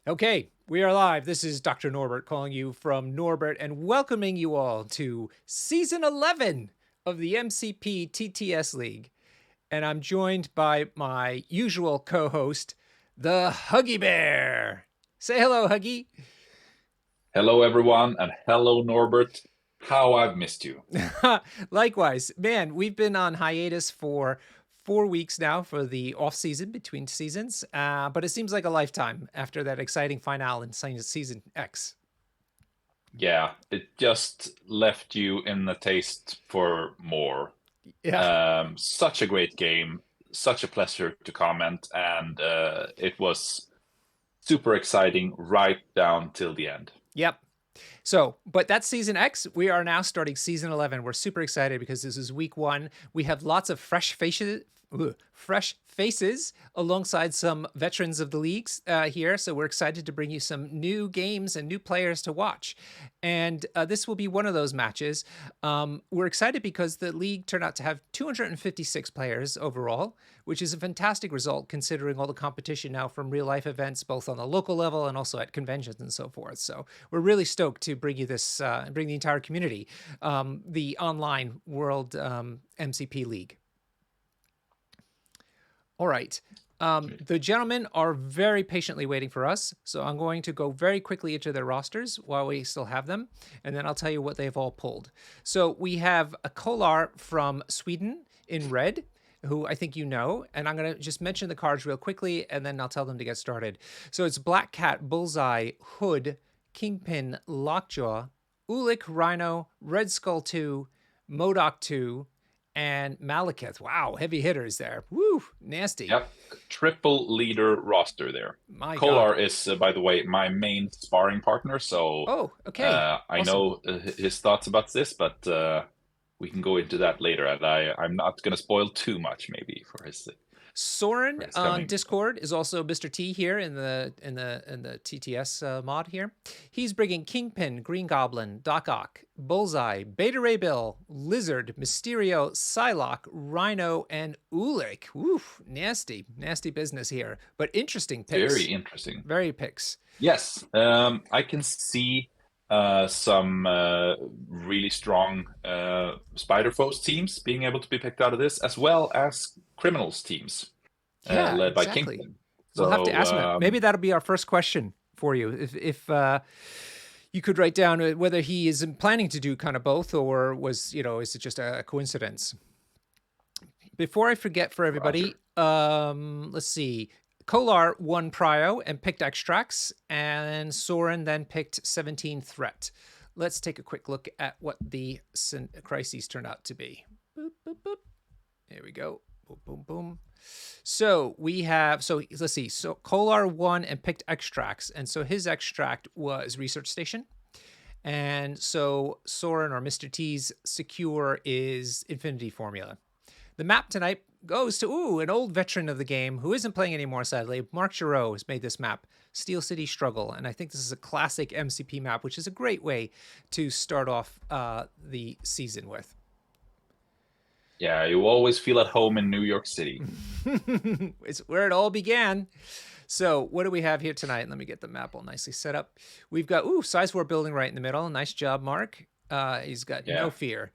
Okay, we are live. This is Dr. Norbert calling you from Norbert and welcoming you all to season 11 of the MCP TTS League. And I'm joined by my usual co host, the Huggy Bear. Say hello, Huggy. Hello, everyone, and hello, Norbert. How I've missed you. Likewise, man, we've been on hiatus for 4 weeks now for the off season between seasons, but it seems like a lifetime after that exciting finale in season X. Yeah, it just left you in the taste for more. Yeah. Such a great game, such a pleasure to comment, and it was super exciting right down till the end. Yep. So, but that's season X. We are now starting season 11. We're super excited because this is week one. We have lots of fresh faces alongside some veterans of the leagues here. So we're excited to bring you some new games and new players to watch. And this will be one of those matches. We're excited because the league turned out to have 256 players overall, which is a fantastic result considering all the competition now from real life events, both on the local level and also at conventions and so forth. So we're really stoked to bring you this and bring the entire community the online World MCP League. All right. The gentlemen are very patiently waiting for us, so I'm going to go very quickly into their rosters while we still have them, and then I'll tell you what they've all pulled. So we have a Kollar from Sweden in red, who I think you know, and I'm going to just mention the cards real quickly, and then I'll tell them to get started. So it's Black Cat, Bullseye, Hood, Kingpin, Lockjaw, Ulik, Rhino, Red Skull 2, Modoc 2, and Malekith. Wow, heavy hitters there. Woo, nasty. Yep, triple leader roster there. My God. Kolar is, by the way, my main sparring partner, so Oh, okay. I Awesome. know his thoughts about this, but we can go into that later, and I'm not going to spoil too much, maybe, for Soren his on coming. Discord is also Mr. T here in the TTS mod here. He's bringing Kingpin, Green Goblin, Doc Ock, Bullseye, Beta Ray Bill, Lizard, Mysterio, Psylocke, Rhino, and Ulik. Oof, nasty business here, but interesting Very picks. interesting. Very picks. Yes, I can see some really strong Spider Foes teams being able to be picked out of this, as well as Criminals teams Yeah, led by exactly. Kingpin. We'll have to So ask him. Maybe that'll be our first question for you. If you could write down whether he is planning to do kind of both, or is it just a coincidence? Before I forget, for everybody, Roger. let's see. Kollar won Prio and picked extracts, and Soren then picked 17 threat. Let's take a quick look at what the crises turned out to be. Boop, boop, boop. There we go. Boom, boom, boom. So we have, so let's see. So Kollar won and picked extracts. And so his extract was Research Station. And so Soren or Mr. T's secure is Infinity Formula. The map tonight goes to, an old veteran of the game who isn't playing anymore, sadly. Mark Giroux has made this map, Steel City Struggle. And I think this is a classic MCP map, which is a great way to start off the season with. Yeah, you always feel at home in New York City. It's where it all began. So what do we have here tonight? Let me get the map all nicely set up. We've got, size 4 building right in the middle. Nice job, Mark. He's got no fear.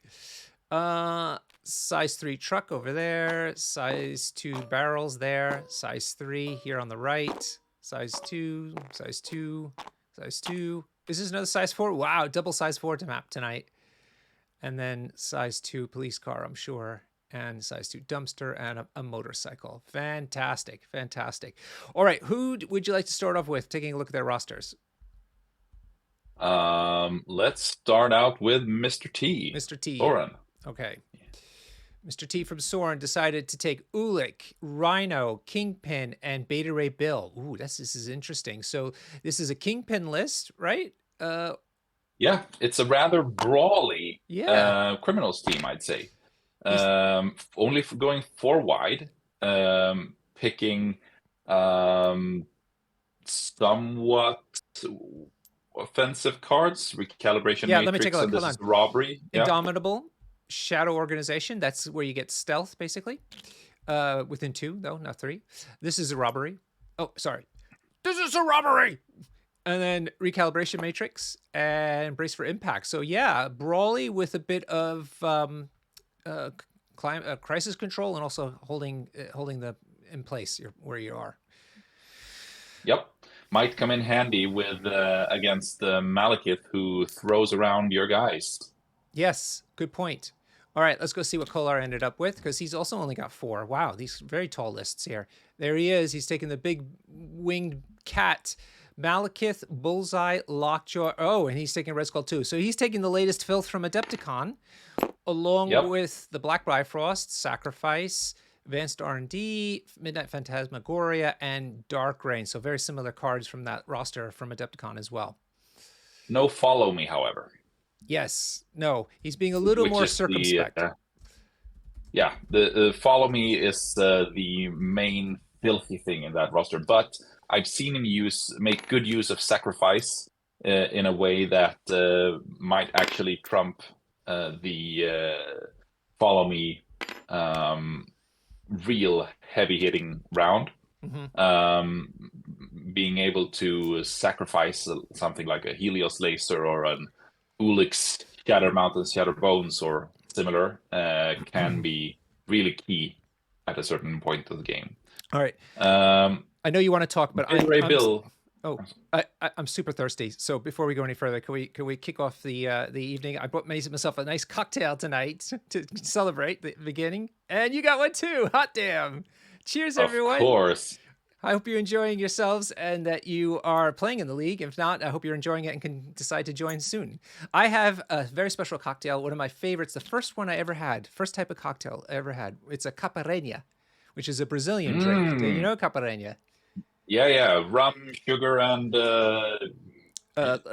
Size 3 truck over there. Size 2 barrels there. Size 3 here on the right. Size 2, size 2, size 2. Is this another size 4? Wow, double size 4 to map tonight. And then size 2 police car, I'm sure, and size 2 dumpster and a motorcycle. Fantastic. All right, who would you like to start off with, taking a look at their rosters? Let's start out with Mr. T. Mr. T. Soren. Okay. Mr. T from Soren decided to take Ulik, Rhino, Kingpin, and Beta Ray Bill. Ooh, this is interesting. So this is a Kingpin list, right? Yeah, it's a rather brawly Yeah. Criminals team, I'd say. Only going 4 wide, picking somewhat offensive cards, recalibration Yeah, let me take matrix, a look. and Hold this on. is robbery. Yeah. Indomitable, Shadow Organization. That's where you get stealth, basically. Within 2, though, not 3. This is a robbery. Oh, sorry. this is a robbery. And then recalibration matrix and brace for impact. So yeah, brawly with a bit of crisis control and also holding the in place where you are. Yep. Might come in handy with against Malekith, who throws around your guys. Yes, good point. All right, let's go see what Kollar ended up with, because he's also only got 4. Wow, these very tall lists here. There he is. He's taking the big winged cat, Malekith, Bullseye, Lockjaw. Oh, and he's taking Red Skull too. So he's taking the latest filth from Adepticon, along with the Black Bifrost, Sacrifice, Advanced R&D, Midnight Phantasmagoria, and Dark Reign. So very similar cards from that roster from Adepticon as well. No follow me, however. Yes. No, he's being a little more circumspect. The follow me is the main filthy thing in that roster, but I've seen him make good use of sacrifice in a way that might actually trump the follow me real heavy hitting round. Being able to sacrifice something like a Helios Laser or an Ulix Shatter Mountains, Shatter Bones, or similar can be really key at a certain point of the game. All right. I know you want to talk, but I'm super thirsty. So before we go any further, can we kick off the evening? I made myself a nice cocktail tonight to celebrate the beginning, and you got one too. Hot damn! Cheers, everyone. Of course. I hope you're enjoying yourselves and that you are playing in the league. If not, I hope you're enjoying it and can decide to join soon. I have a very special cocktail, one of my favorites, the first one I ever had, first type of cocktail I ever had. It's a caipirinha, which is a Brazilian drink. Do you know caipirinha? Yeah. Rum, sugar, and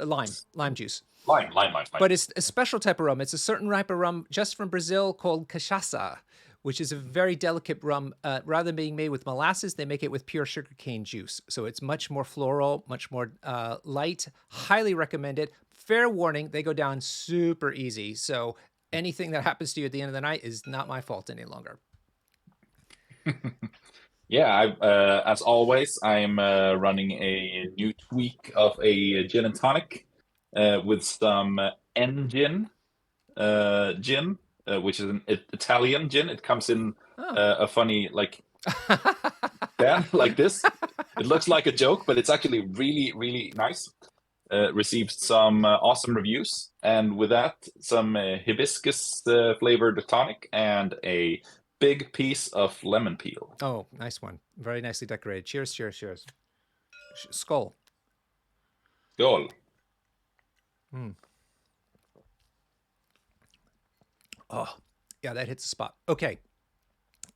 lime juice. Lime. But it's a special type of rum. It's a certain type of rum just from Brazil called cachaça, which is a very delicate rum. Rather than being made with molasses, they make it with pure sugarcane juice. So it's much more floral, much more light. Highly recommended. Fair warning, they go down super easy. So anything that happens to you at the end of the night is not my fault any longer. Yeah, as always, I'm running a new tweak of a gin and tonic with some engine gin. Which is an Italian gin. It comes in a funny can like this. It looks like a joke, but it's actually really, really nice. Received some awesome reviews, and with that, some hibiscus flavored tonic and a big piece of lemon peel. Oh, nice one. Very nicely decorated. Cheers, cheers, cheers. Skull. Skål. Oh, yeah, that hits the spot. Okay,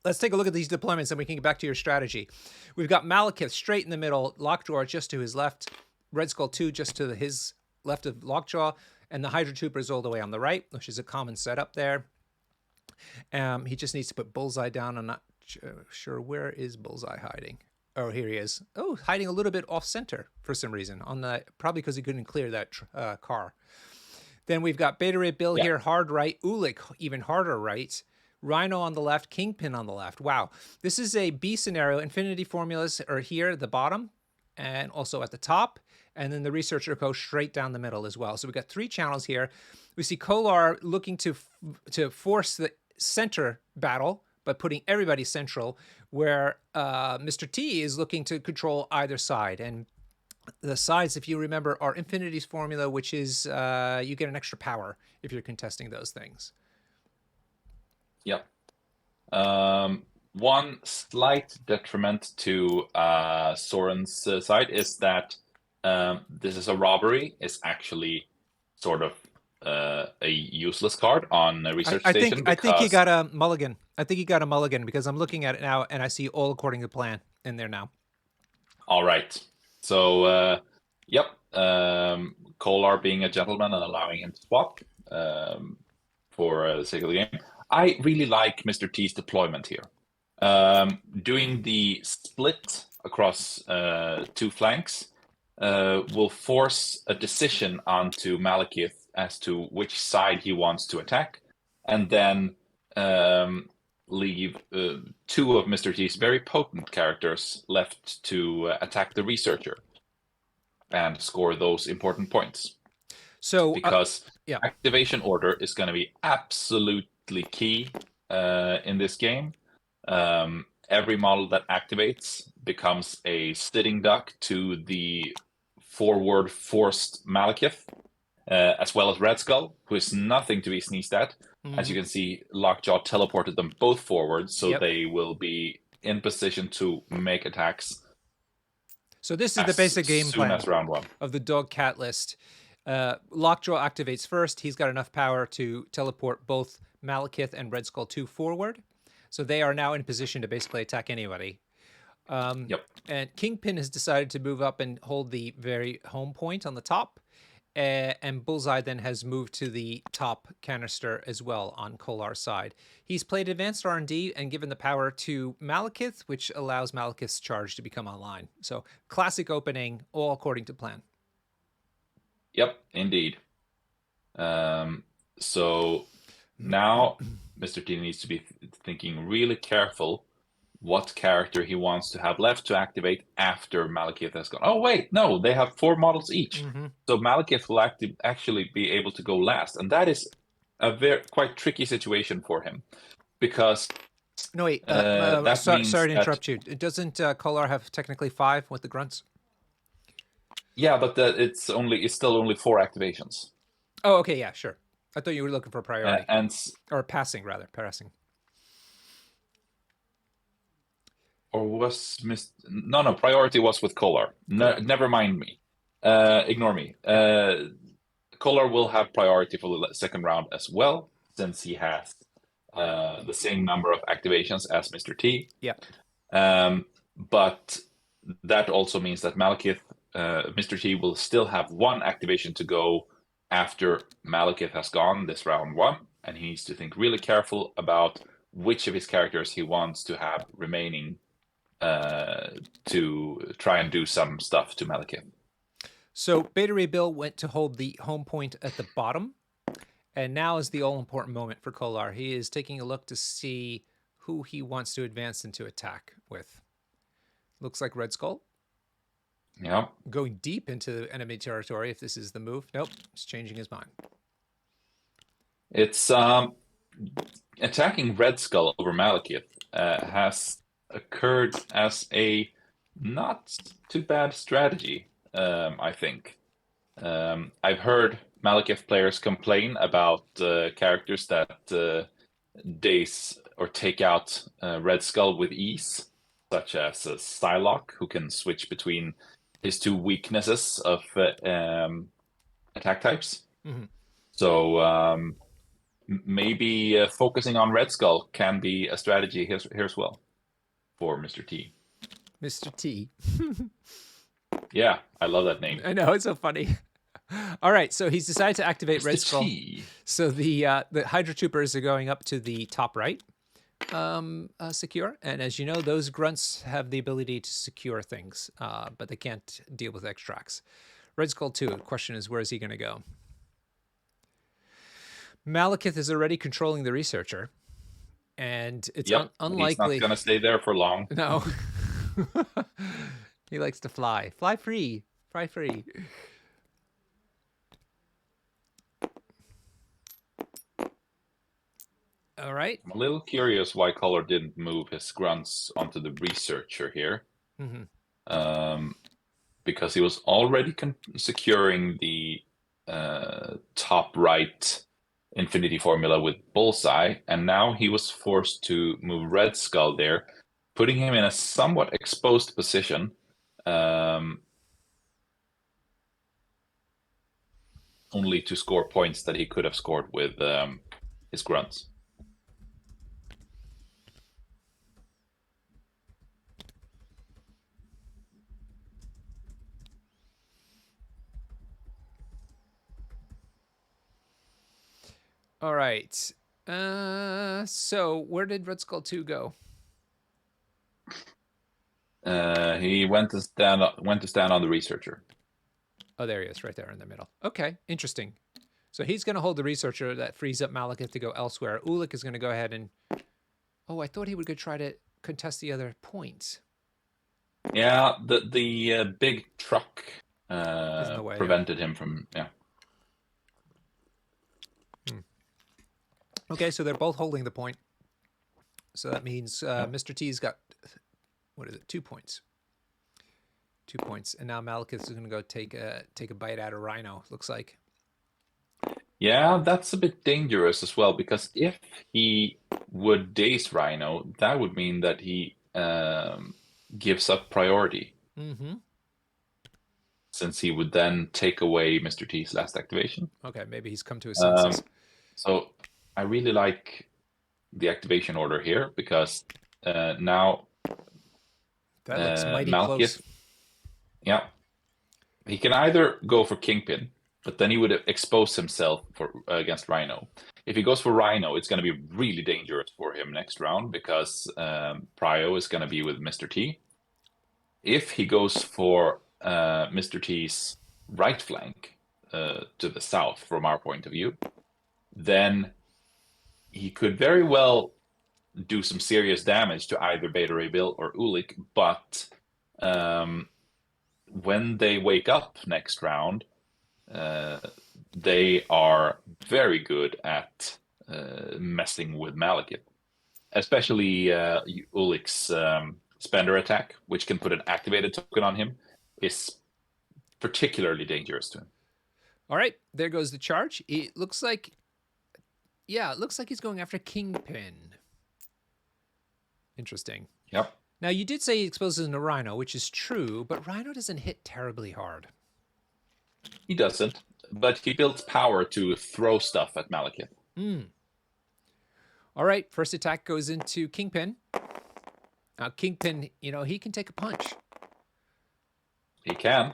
let's take a look at these deployments and we can get back to your strategy. We've got Malekith straight in the middle, Lockjaw just to his left, Red Skull 2 just to his left of Lockjaw, and the Hydra Troopers all the way on the right, which is a common setup there. He just needs to put Bullseye down. I'm not sure where is Bullseye hiding. Oh, here he is. Oh, hiding a little bit off center for some reason, probably because he couldn't clear that car. Then we've got Beta Ray Bill here, hard right, Ulik, even harder right, Rhino on the left, Kingpin on the left. Wow. This is a B scenario. Infinity formulas are here at the bottom and also at the top. And then the researcher goes straight down the middle as well. So we've got 3 channels here. We see Kollar looking to force the center battle by putting everybody central, where Mr. T is looking to control either side. And the sides, if you remember, are Infinity's formula, which is you get an extra power if you're contesting those things. Yep. One slight detriment to Soren's side is that this is a robbery. It's actually sort of a useless card on a research station. I think he got a mulligan. I think he got a mulligan because I'm looking at it now and I see all according to plan in there now. All right. So, Kollar being a gentleman and allowing him to swap for the sake of the game. I really like Mr. T's deployment here. Doing the split across 2 flanks will force a decision onto Malekith as to which side he wants to attack, and then leave 2 of Mr. T's very potent characters left to attack the researcher. and score those important points. So Because yeah. activation order is going to be absolutely key in this game. Every model that activates becomes a sitting duck to the forward forced Malekith, as well as Red Skull, who is nothing to be sneezed at. As you can see, Lockjaw teleported them both forward, so they will be in position to make attacks. So this is the basic game plan as round one of the dog cat list. Lockjaw activates first. He's got enough power to teleport both Malekith and Red Skull 2 forward. So they are now in position to basically attack anybody. And Kingpin has decided to move up and hold the very home point on the top. And Bullseye then has moved to the top canister as well on Kollar's side. He's played advanced R&D and given the power to Malekith, which allows Malekith's charge to become online. So classic opening, all according to plan. Yep, indeed. So now Mr. T needs to be thinking really careful what character he wants to have left to activate after Malekith has gone. Oh, wait, no, they have 4 models each. So Malekith will actually be able to go last. And that is a quite tricky situation for him. Because... No, wait, sorry to interrupt you. Doesn't Kollar have technically 5 with the grunts? Yeah, but it's still only 4 activations. Oh, okay, yeah, sure. I thought you were looking for priority. Or passing. Or was no, priority was with Kollar. No, never mind me. Ignore me. Kollar will have priority for the second round as well, since he has the same number of activations as Mr. T. Yeah. But that also means that Malekith, Mr. T will still have 1 activation to go after Malekith has gone this round 1, and he needs to think really careful about which of his characters he wants to have remaining to try and do some stuff to Malekith. So Beta Ray Bill went to hold the home point at the bottom, and now is the all-important moment for Kollar. He is taking a look to see who he wants to advance into attack with. Looks like Red Skull. Yeah. Going deep into enemy territory if this is the move. Nope, he's changing his mind. It's attacking Red Skull over Malekith has occurred as a not too bad strategy, I think. I've heard Malekith players complain about characters that daze or take out Red Skull with ease, such as Psylocke, who can switch between his 2 weaknesses of attack types. So maybe focusing on Red Skull can be a strategy here as well for Mr. T. Mr. T. Yeah, I love that name. I know, it's so funny. All right, so he's decided to activate Mr. Red Skull. T. So the Hydra Troopers are going up to the top right, secure. And as you know, those grunts have the ability to secure things, but they can't deal with extracts. Red Skull 2, the question is, where is he going to go? Malekith is already controlling the researcher. And it's unlikely. He's not going to stay there for long. No. He likes to fly. Fly free. Fly free. All right. I'm a little curious why Kollar didn't move his grunts onto the researcher here. Because he was already securing the top right Infinity Formula with Bullseye, and now he was forced to move Red Skull there, putting him in a somewhat exposed position. Only to score points that he could have scored with his grunts. All right. So where did Red Skull 2 go? He went to stand on the researcher. Oh, there he is, right there in the middle. Okay, interesting. So he's going to hold the researcher. That frees up Malekith to go elsewhere. Ulik is going to go ahead and... Oh, I thought he would go try to contest the other points. Yeah, the big truck in the way. prevented him from. Yeah. Okay, so they're both holding the point. So that means Mr. T's got, what is it, 2 points. 2 points, and now Malekith is going to go take a bite out of Rhino. Looks like. Yeah, that's a bit dangerous as well, because if he would daze Rhino, that would mean that he gives up priority, Mm-hmm. since he would then take away Mr. T's last activation. Okay, maybe he's come to his senses. So I really like the activation order here, because now That looks mighty Malekith, close. yeah, he can either go for Kingpin, but then he would expose himself against Rhino. If he goes for Rhino, it's going to be really dangerous for him next round, because Prio is going to be with Mr. T. If he goes for Mr. T's right flank to the south, from our point of view, then he could very well do some serious damage to either Beta Ray Bill or Ulik, but when they wake up next round, they are very good at messing with Malekith, especially Ulik's Spender attack, which can put an activated token on him, is particularly dangerous to him. All right, there goes the charge. It looks like, yeah, it looks like he's going after Kingpin. Interesting. Yep. Now, you did say he exposes into Rhino, which is true, but Rhino doesn't hit terribly hard. He doesn't, but he builds power to throw stuff at Malekith. All right, first attack goes into Kingpin. Now, Kingpin, he can take a punch. He can.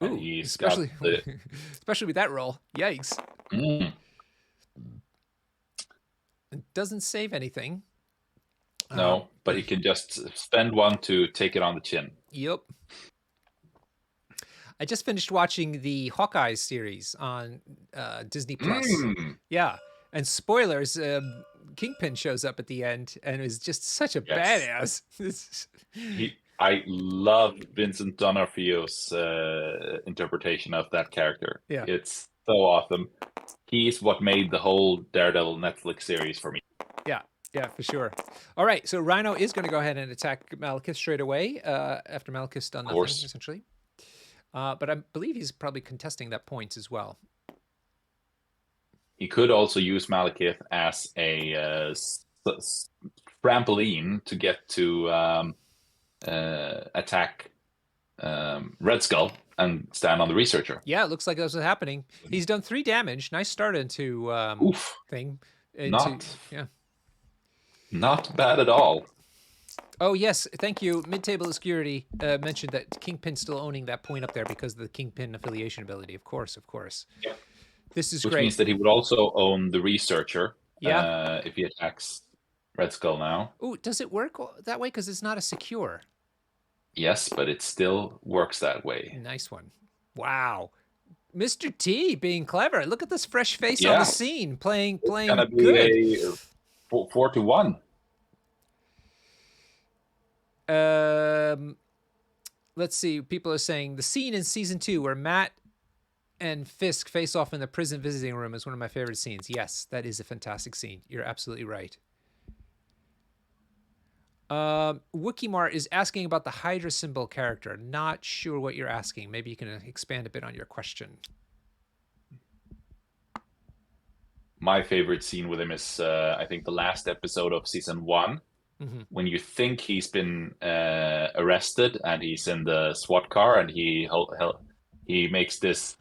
Ooh, especially with that roll. Yikes. It doesn't save anything. No, but he can just spend one to take it on the chin. Yep. I just finished watching the Hawkeye series on Disney Plus. Yeah, and spoilers, Kingpin shows up at the end and is just such a badass. I love Vincent D'Onofrio's interpretation of that character. Yeah. It's so awesome. He's what made the whole Daredevil Netflix series for me. Yeah, for sure. All right, so Rhino is going to go ahead and attack Malekith straight away after Malekith's done nothing, essentially. But I believe he's probably contesting that point as well. He could also use Malekith as a trampoline to get to attack Red Skull and stand on the Researcher. Yeah, it looks like that's what's happening. He's done 3 damage. Nice start into thing. Not bad at all. Oh, yes. Thank you. Mid-table security mentioned that Kingpin's still owning that point up there because of the Kingpin affiliation ability. Of course. Yeah. This is Which great. means that he would also own the Researcher if he attacks Red Skull now. Oh, does it work that way? Because it's not a secure. Yes, but it still works that way. Nice one. Wow. Mr. T being clever. Look at this fresh face on the scene, playing gonna be good. 4-1. Let's see. People are saying the scene in season 2 where Matt and Fisk face off in the prison visiting room is one of my favorite scenes. Yes, that is a fantastic scene. You're absolutely right. Wookiemar is asking about the Hydra symbol character. Not sure what you're asking. Maybe you can expand a bit on your question. My favorite scene with him is, I think, the last episode of season 1, when you think he's been arrested and he's in the SWAT car and he makes this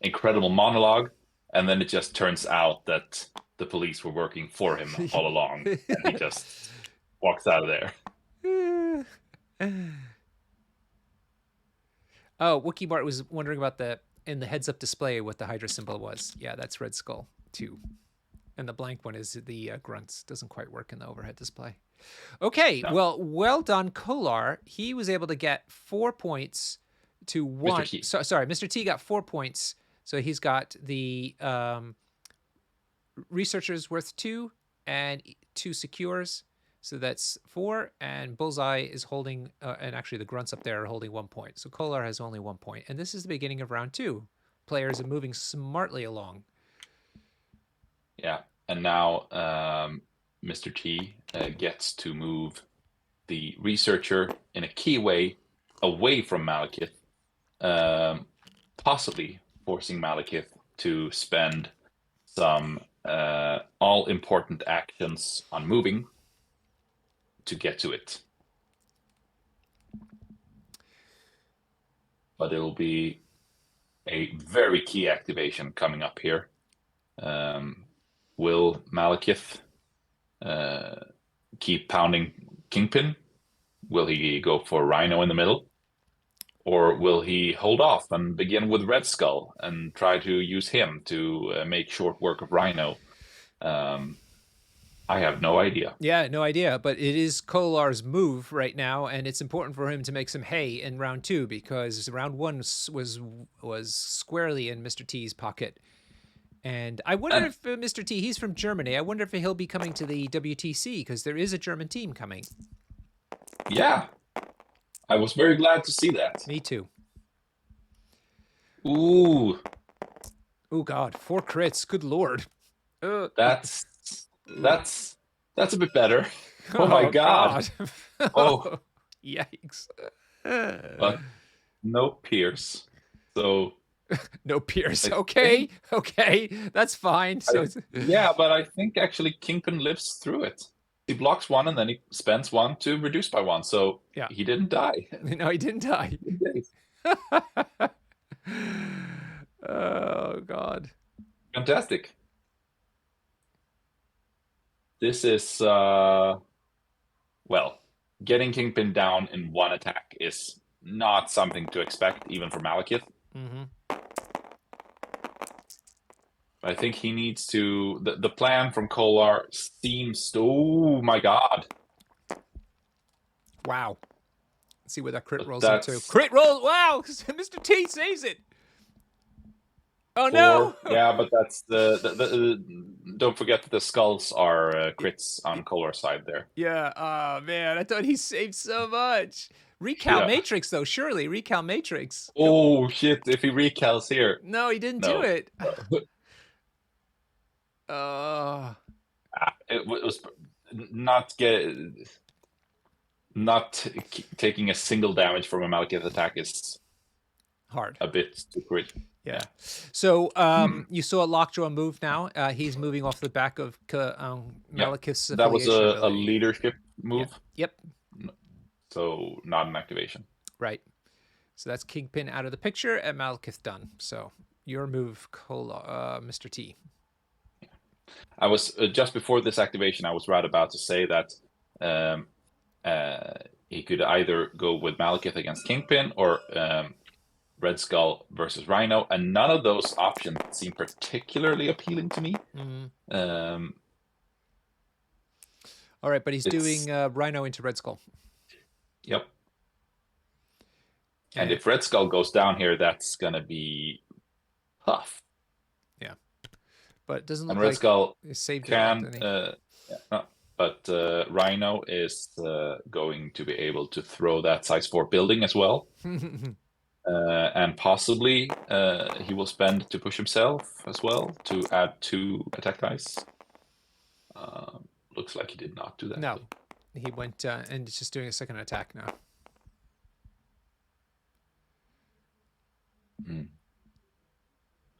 incredible monologue, and then it just turns out that the police were working for him all along, and he just walks out of there. Oh, Wookie Bart was wondering about in the heads-up display what the Hydra symbol was. Yeah, that's Red Skull 2. And the blank one is the grunts. Doesn't quite work in the overhead display. Okay, well done, Kollar. He was able to get 4 points to 1. Mr. T. Sorry, Mr. T got 4 points. So he's got the Researchers worth 2 and 2 secures. So that's 4, and Bullseye is holding, and actually the grunts up there are holding 1 point. So Kollar has only 1 point, and this is the beginning of round 2. Players are moving smartly along. Yeah, and now Mr. T gets to move the researcher in a key way away from Malekith, possibly forcing Malekith to spend some all-important actions on moving to get to it. But it'll be a very key activation coming up here. Will Malekith keep pounding Kingpin? Will he go for Rhino in the middle? Or will he hold off and begin with Red Skull and try to use him to make short work of Rhino? I have no idea. Yeah, no idea, but it is Kollar's move right now, and it's important for him to make some hay in round 2 because round 1 was squarely in Mr. T's pocket. And I wonder if Mr. T, he's from Germany. I wonder if he'll be coming to the WTC because there is a German team coming. Yeah, I was very glad to see that. Me too. Ooh. Oh God, 4 crits. Good Lord. That's a bit better. Oh my God. Oh, yikes. but no Pierce. So no Pierce. Okay. Okay. That's fine. So yeah, but I think actually Kingpin lives through it. He blocks 1 and then he spends 1 to reduce by 1. So yeah, he didn't die. No, he didn't die. Oh God. Fantastic. This is well, getting Kingpin down in 1 attack is not something to expect even from Malekith. Mm-hmm. I think he needs to. The plan from Kollar seems to. Oh my God! Wow. Let's see where that crit rolls into. Crit roll! Wow! Mr. T saves it. Oh no! Yeah, but that's the don't forget that the skulls are crits on Kollar's side there. Yeah. Oh man, I thought he saved so much. Recal Matrix though, surely Recal Matrix. Oh shit! If he recals here. No, he didn't do it. It was not taking a single damage from a Malekith attack is hard. A bit too quick. Yeah. So you saw Lockjaw move now. He's moving off the back of Malekith's That was a leadership move. Yep. So not an activation. Right. So that's Kingpin out of the picture and Malekith done. So your move, Mr. T. I was just before this activation. I was right about to say that he could either go with Malekith against Kingpin or Red Skull versus Rhino, and none of those options seem particularly appealing to me. Mm-hmm. All right, but he's doing Rhino into Red Skull. Yep. And if Red Skull goes down here, that's gonna be tough. Yeah, but it doesn't look and Red like Skull he saved can. it. But Rhino is going to be able to throw that size 4 building as well. And possibly he will spend to push himself as well to add 2 attack dice. Looks like he did not do that. No, he went and it's just doing a second attack now.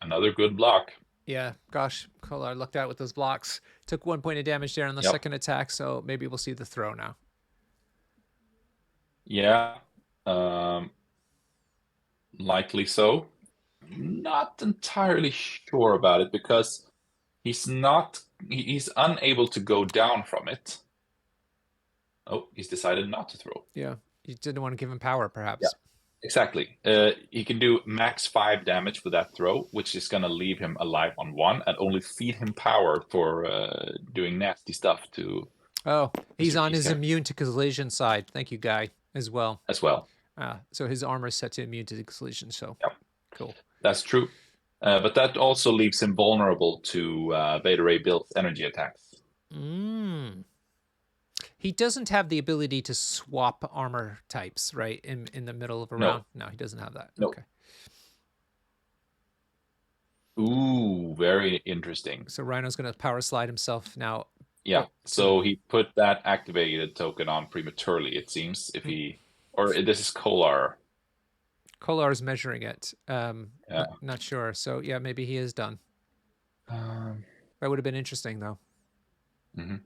Another good block. Yeah, gosh, Kollar lucked out with those blocks. Took 1 point of damage there on the second attack, so maybe we'll see the throw now. Yeah. Likely so. Not entirely sure about it because he's unable to go down from it. Oh, he's decided not to throw. Yeah, you didn't want to give him power, perhaps. Yeah, exactly. He can do max 5 damage with that throw, which is going to leave him alive on 1 and only feed him power for doing nasty stuff to... Oh, he's on his immune to collision side. Thank you, Guy, as well. So his armor is set to immune to collision, so cool. That's true. But that also leaves him vulnerable to Beta Ray built energy attacks. He doesn't have the ability to swap armor types, right? In the middle of a No. round? No, he doesn't have that. No. Okay. Ooh, very interesting. So Rhino's going to power slide himself now. Yeah, To so he put that activated token on prematurely, it seems, if he... Or this is Kollar. Kollar's measuring it. Yeah. Not sure. So yeah, maybe he is done. That would have been interesting, though. Mhm.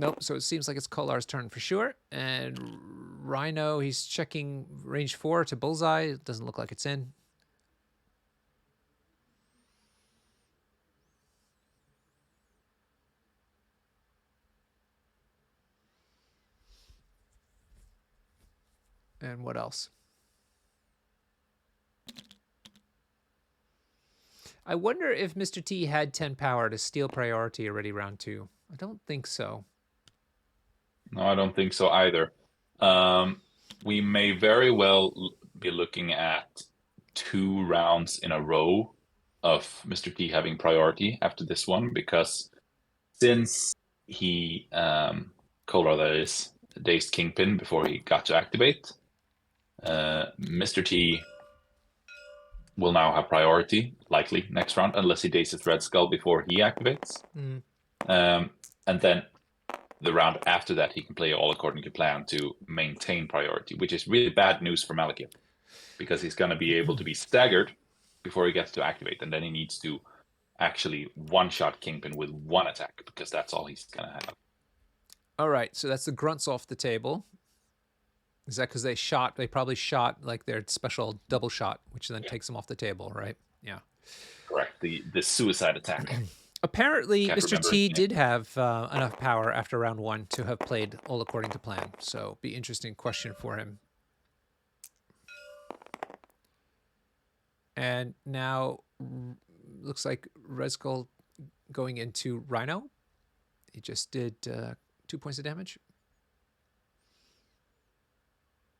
Nope. So it seems like it's Kollar's turn for sure. And Rhino, he's checking range 4 to bullseye. It doesn't look like it's in. And what else? I wonder if Mr. T had 10 power to steal priority already round 2. I don't think so. No, I don't think so either. We may very well be looking at 2 rounds in a row of Mr. T having priority after this one, because since he, Kollar that is, dazed Kingpin before he got to activate, Mr. T will now have priority, likely, next round, unless he dazes Red Skull before he activates. And then the round after that, he can play all according to plan to maintain priority, which is really bad news for Malekith, because he's going to be able to be staggered before he gets to activate, and then he needs to actually one-shot Kingpin with 1 attack, because that's all he's going to have. All right, so that's the grunts off the table. Is that because they probably shot like their special double shot, which then takes them off the table, right? Yeah. Correct. The suicide attack. Apparently, Can't Mr. remember T his name. did have enough power after round 1 to have played all according to plan. So, be interesting question for him. And now, looks like Red Skull going into Rhino. He just did 2 points of damage.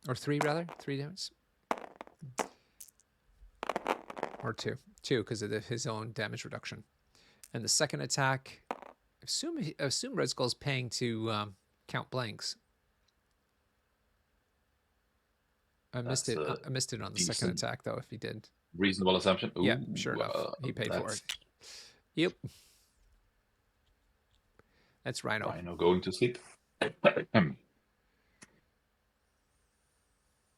Or 3, rather. 3 damage. Or 2. 2, because of his own damage reduction. And the second attack, I assume Red Skull's paying to count blanks. I missed it. I missed it on the second attack, though, if he did. Reasonable assumption. Ooh, Yeah, sure enough. He paid for it. Yep. That's Rhino. Rhino going to sleep.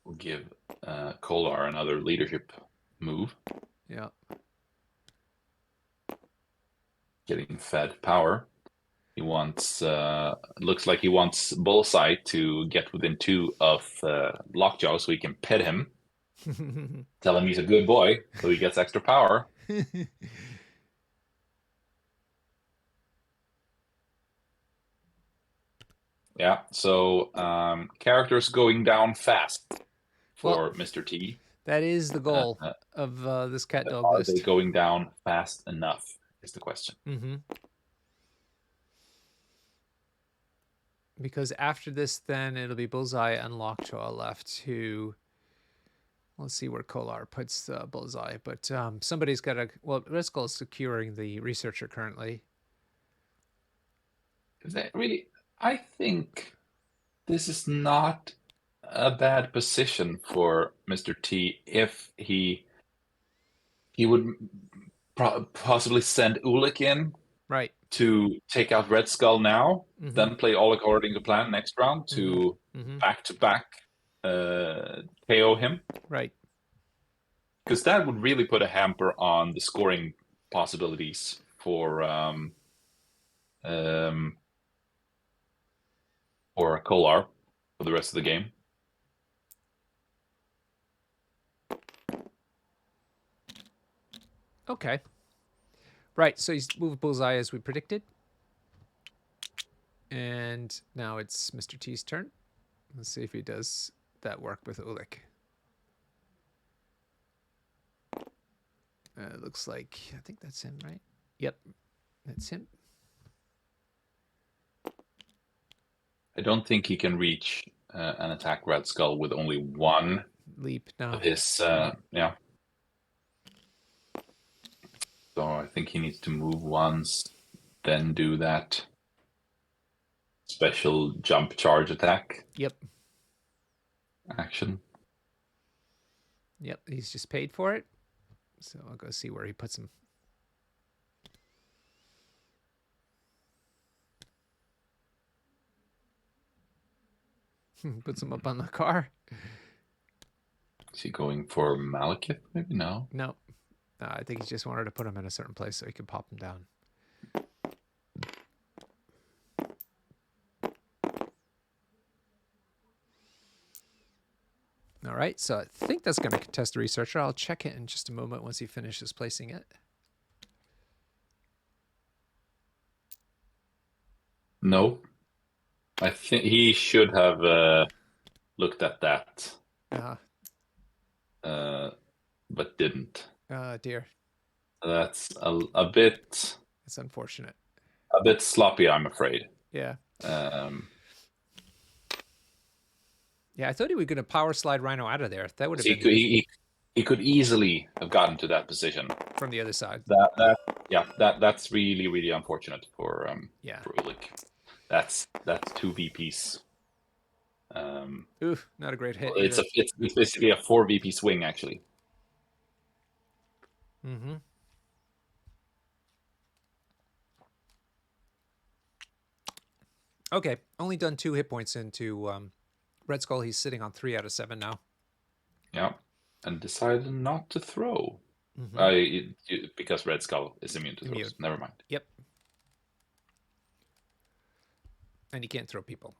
We'll give Kollar another leadership move. Yeah. Getting fed power. He wants, looks like he wants Bullseye to get within 2 of Lockjaw so he can pet him. Tell him he's a good boy so he gets extra power. Yeah, so characters going down fast for Mr. T. That is the goal of this cat dog list. Are they going down fast enough is the question. Because after this, then it'll be Bullseye and Lockjaw left to... Let's see where Kollar puts Bullseye. But somebody's got to... Well, Red Skull is securing the researcher currently. Really, I think this is not a bad position for Mr. T if he would possibly send Ulik in, right, to take out Red Skull now, then play all according to plan next round to back-to-back KO him. Right. Because that would really put a hamper on the scoring possibilities for Kollar for the rest of the game. Okay. Right, so he's moved Bullseye as we predicted. And now it's Mr. T's turn. Let's see if he does that work with Ulik. Looks like, I think that's him, right? Yep, that's him. I don't think he can reach and attack Red Skull with only 1 leap. No. of his, yeah. So I think he needs to move once, then do that special jump charge attack Yep. action. Yep. He's just paid for it. So I'll go see where he puts him. Puts him up on the car. Is he going for Malekith? Maybe no. No. I think he just wanted to put him in a certain place so he could pop him down. All right, so I think that's going to contest the researcher. I'll check it in just a moment once he finishes placing it. No. I think he should have looked at that, but didn't. Dear. That's a bit. It's unfortunate. A bit sloppy, I'm afraid. Yeah. Yeah, I thought he was going to power slide Rhino out of there. That would have been. He could easily have gotten to that position from the other side. That's really unfortunate for for Ulik. That's 2 VPs. Ooh, not a great hit. It's basically a 4 VP swing actually. Mm-hmm. Okay, only done 2 hit points into Red Skull. He's sitting on 3 out of 7 now. Yeah, and decided not to throw. Because Red Skull is immune to throws. Never mind. Yep. And he can't throw people.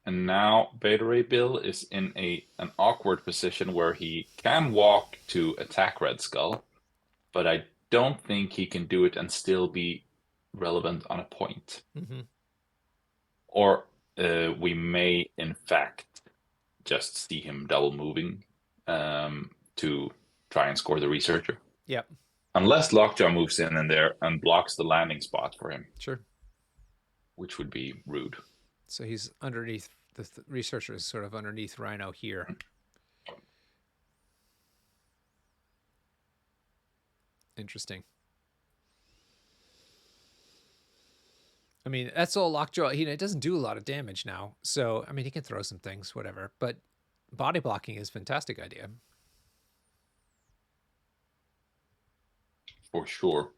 And now Beta Ray Bill is in an awkward position where he can walk to attack Red Skull, but I don't think he can do it and still be relevant on a point. Or we may, in fact, just see him double moving to try and score the researcher. Yep. Unless Lockjaw moves in there and blocks the landing spot for him. Sure. Which would be rude. So he's underneath, the researcher is sort of underneath Rhino here. Interesting. I mean, that's all Lockjaw. It doesn't do a lot of damage now. So, I mean, he can throw some things, whatever. But body blocking is a fantastic idea. For sure.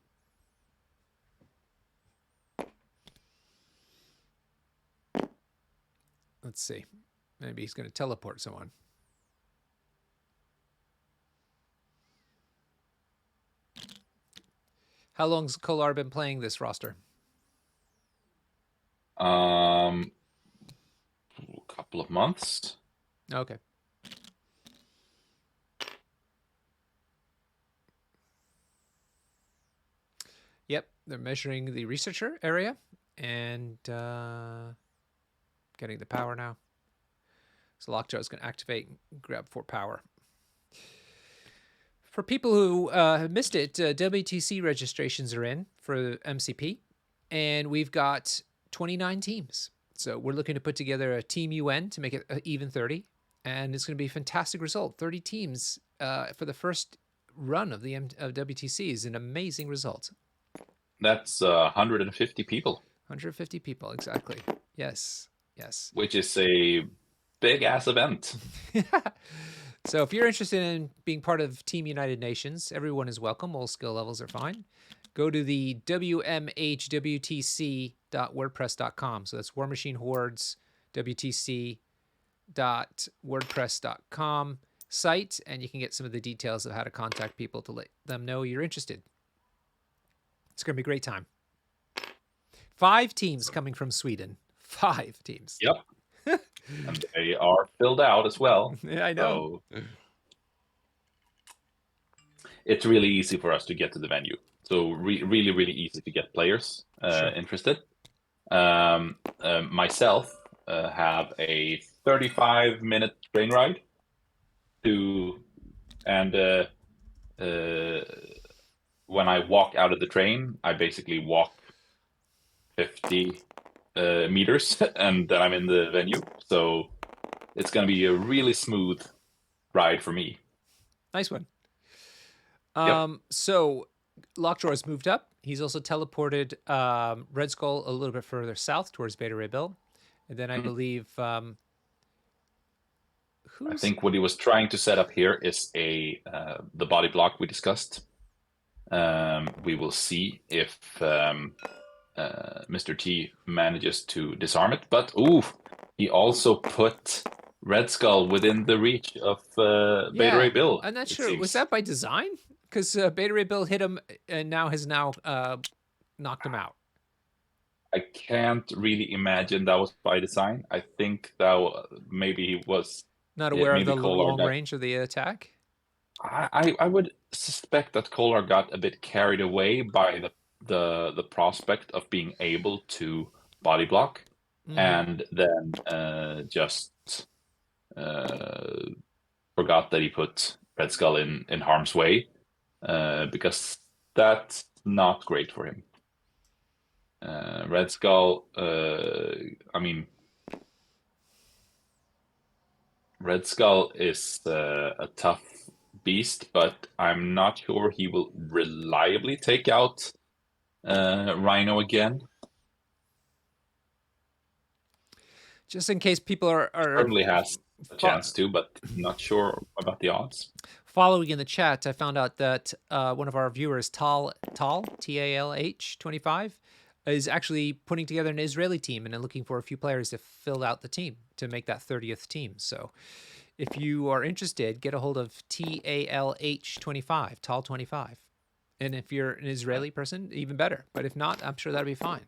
Let's see. Maybe he's going to teleport someone. How long's Kollar been playing this roster? A couple of months. Okay. Yep, they're measuring the researcher area and getting the power now. So Lockjaw is going to activate and grab for power. For people who missed it, WTC registrations are in for MCP, and we've got 29 teams. So we're looking to put together a Team UN to make it even 30, and it's going to be a fantastic result. 30 teams for the first run of the WTC is an amazing result. That's 150 people. 150 people, exactly. Yes, yes. Which is a big-ass event. So if you're interested in being part of Team United Nations, everyone is welcome. All skill levels are fine. Go to the WMHWTC.wordpress.com. So that's War Machine Hordes WTC.wordpress.com site, and you can get some of the details of how to contact people to let them know you're interested. It's going to be a great time. 5 teams coming from Sweden. 5 teams. Yep. And they are filled out as well. Yeah, I know. So it's really easy for us to get to the venue. So really easy to get players interested. Myself have a 35-minute train ride and when I walk out of the train, I basically walk 50 meters and then I'm in the venue. So it's going to be a really smooth ride for me. Nice one. Yep. So Lockjaw's moved up. He's also teleported Red Skull a little bit further south towards Beta Ray Bill. And then I Mhm. believe I who's think what he was trying to set up here is the body block we discussed. We will see if Mr. T manages to disarm it. But ooh, he also put Red Skull within the reach of Beta Ray yeah, Bill, I'm not it sure. Was seems. that by design? Because Beta Ray Bill hit him and has knocked him out. I can't really imagine that was by design. I think that maybe he was, Not aware of maybe the Kollar long got. range of the attack. I would suspect that Kollar got a bit carried away by the prospect of being able to body block, Mm-hmm. and then just uh, forgot that he put Red Skull in harm's way, because that's not great for him. Red Skull, I mean, Red Skull is a tough beast, but I'm not sure he will reliably take out Rhino again. Just in case people are Certainly has a fo- chance to, but not sure about the odds. following in the chat, I found out that one of our viewers, Talh 25, is actually putting together an Israeli team and looking for a few players to fill out the team to make that 30th team. So if you are interested, get a hold of Talh 25. And if you're an Israeli person, even better. But if not, I'm sure that'll be fine.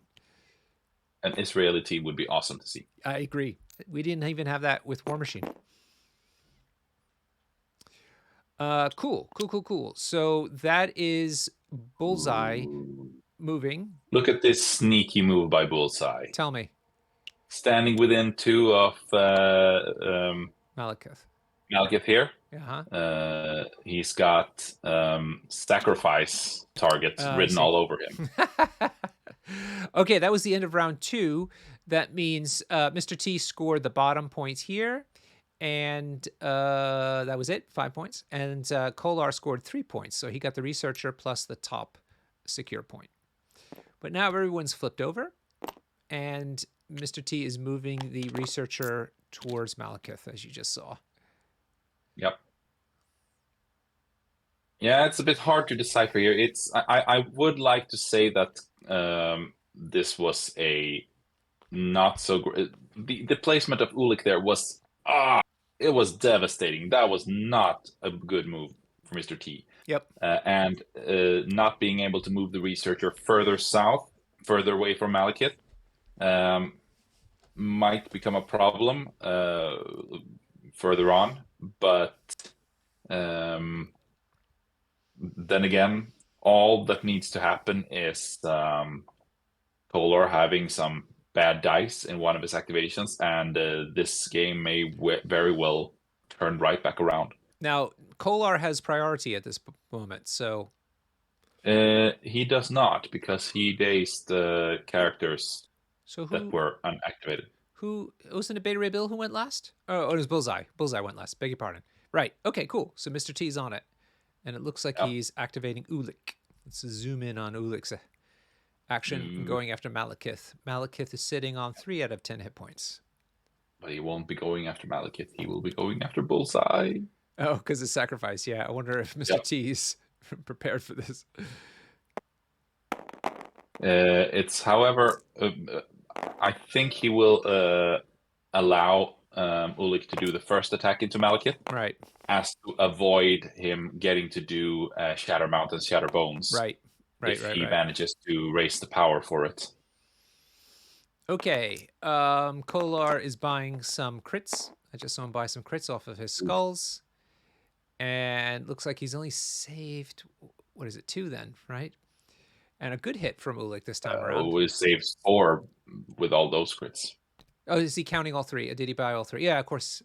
An Israeli team would be awesome to see. I agree. We didn't even have that with War Machine. Cool. So that is Bullseye Ooh. moving. Look at this sneaky move by Bullseye. Tell me, Standing within two of Malekith. Malgith here. Uh-huh. He's got sacrifice targets I written see. all over him. Okay, that was the end of round 2. That means Mr. T scored the bottom points here. And that was it, 5 points. And Kollar scored 3 points. So he got the researcher plus the top secure point. But now everyone's flipped over. And Mr. T is moving the researcher towards Malekith, as you just saw. Yep. Yeah, it's a bit hard to decipher here. I would like to say that this was a not so great. The placement of Ulik there was it was devastating. That was not a good move for Mr. T. Yep. And not being able to move the researcher further south, further away from Malekith, might become a problem further on. But then again, all that needs to happen is Kollar having some bad dice in one of his activations, and this game may very well turn right back around. Now, Kollar has priority at this moment, so He does not, because he dazed characters so that who were unactivated. wasn't it Beta Ray Bill who went last? Oh, it was Bullseye. Bullseye went last. Beg your pardon. Right. Okay, cool. So Mr. T's on it. And it looks like Yep. he's activating Ulik. Let's zoom in on Ulik's action and Mm, going after Malekith. Malekith is sitting on 3 out of 10 hit points. but he won't be going after Malekith. He will be going after Bullseye. Oh, because of sacrifice. Yeah, I wonder if Mr. Yep. T's prepared for this. It's, however, I think he will allow Ulik to do the first attack into Malekith, Right. as to avoid him getting to do Shatter Mountains, Shatter Bones, Right. if he manages to raise the power for it. Okay. Kollar is buying some crits. I just saw him buy some crits off of his skulls. And looks like he's only saved, what is it, 2 then, right? And a good hit from Ulik this time around. It saves 4 with all those crits. Oh, is he counting all 3? Did he buy all 3? Yeah, of course.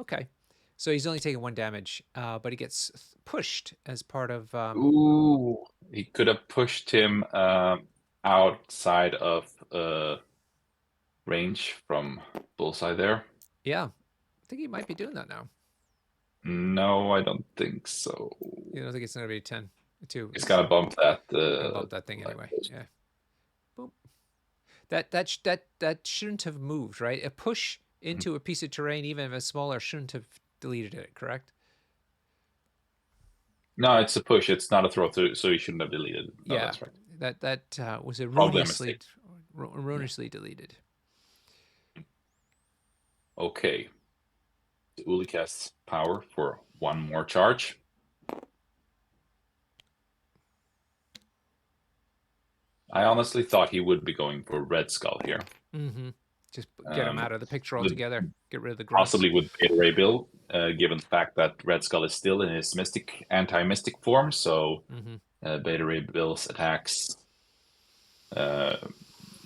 Okay. So he's only taking 1 damage, but he gets pushed as part of... Ooh, he could have pushed him outside of range from Bullseye there. Yeah, think he might be doing that now. No, I don't think so. You don't think it's going to be 10, 2? He's gotta bump that. Gonna bump that thing anyway. Yeah. Boom. That shouldn't have moved, right? A push into a piece of terrain, even if it's smaller, shouldn't have deleted it, correct? No, it's a push. It's not a throw, so you shouldn't have deleted it. No, Yeah. that's right. That was Probably a erroneously deleted. Okay. Uli casts power for one more charge. I honestly thought he would be going for Red Skull here. Mm-hmm. Just get him out of the picture altogether. Get rid of the grunts. Possibly with Beta Ray Bill, given the fact that Red Skull is still in his anti-mystic form, so Beta Ray Bill's attacks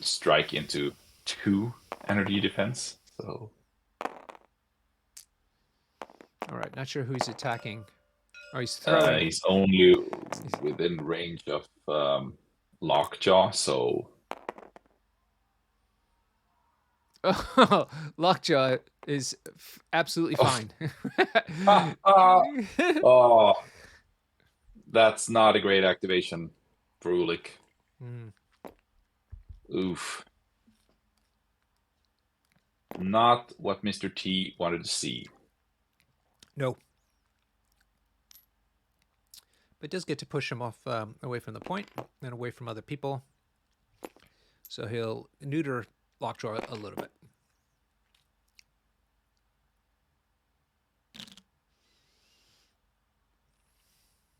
strike into 2 energy defense. So, all right, not sure who's attacking. Oh, he's throwing. He's only within range of Lockjaw, so. Lockjaw is absolutely fine. Oh, that's not a great activation for Ulik. Oof. Not what Mr. T wanted to see. No. But does get to push him off away from the point and away from other people. So he'll neuter Lockjaw a little bit.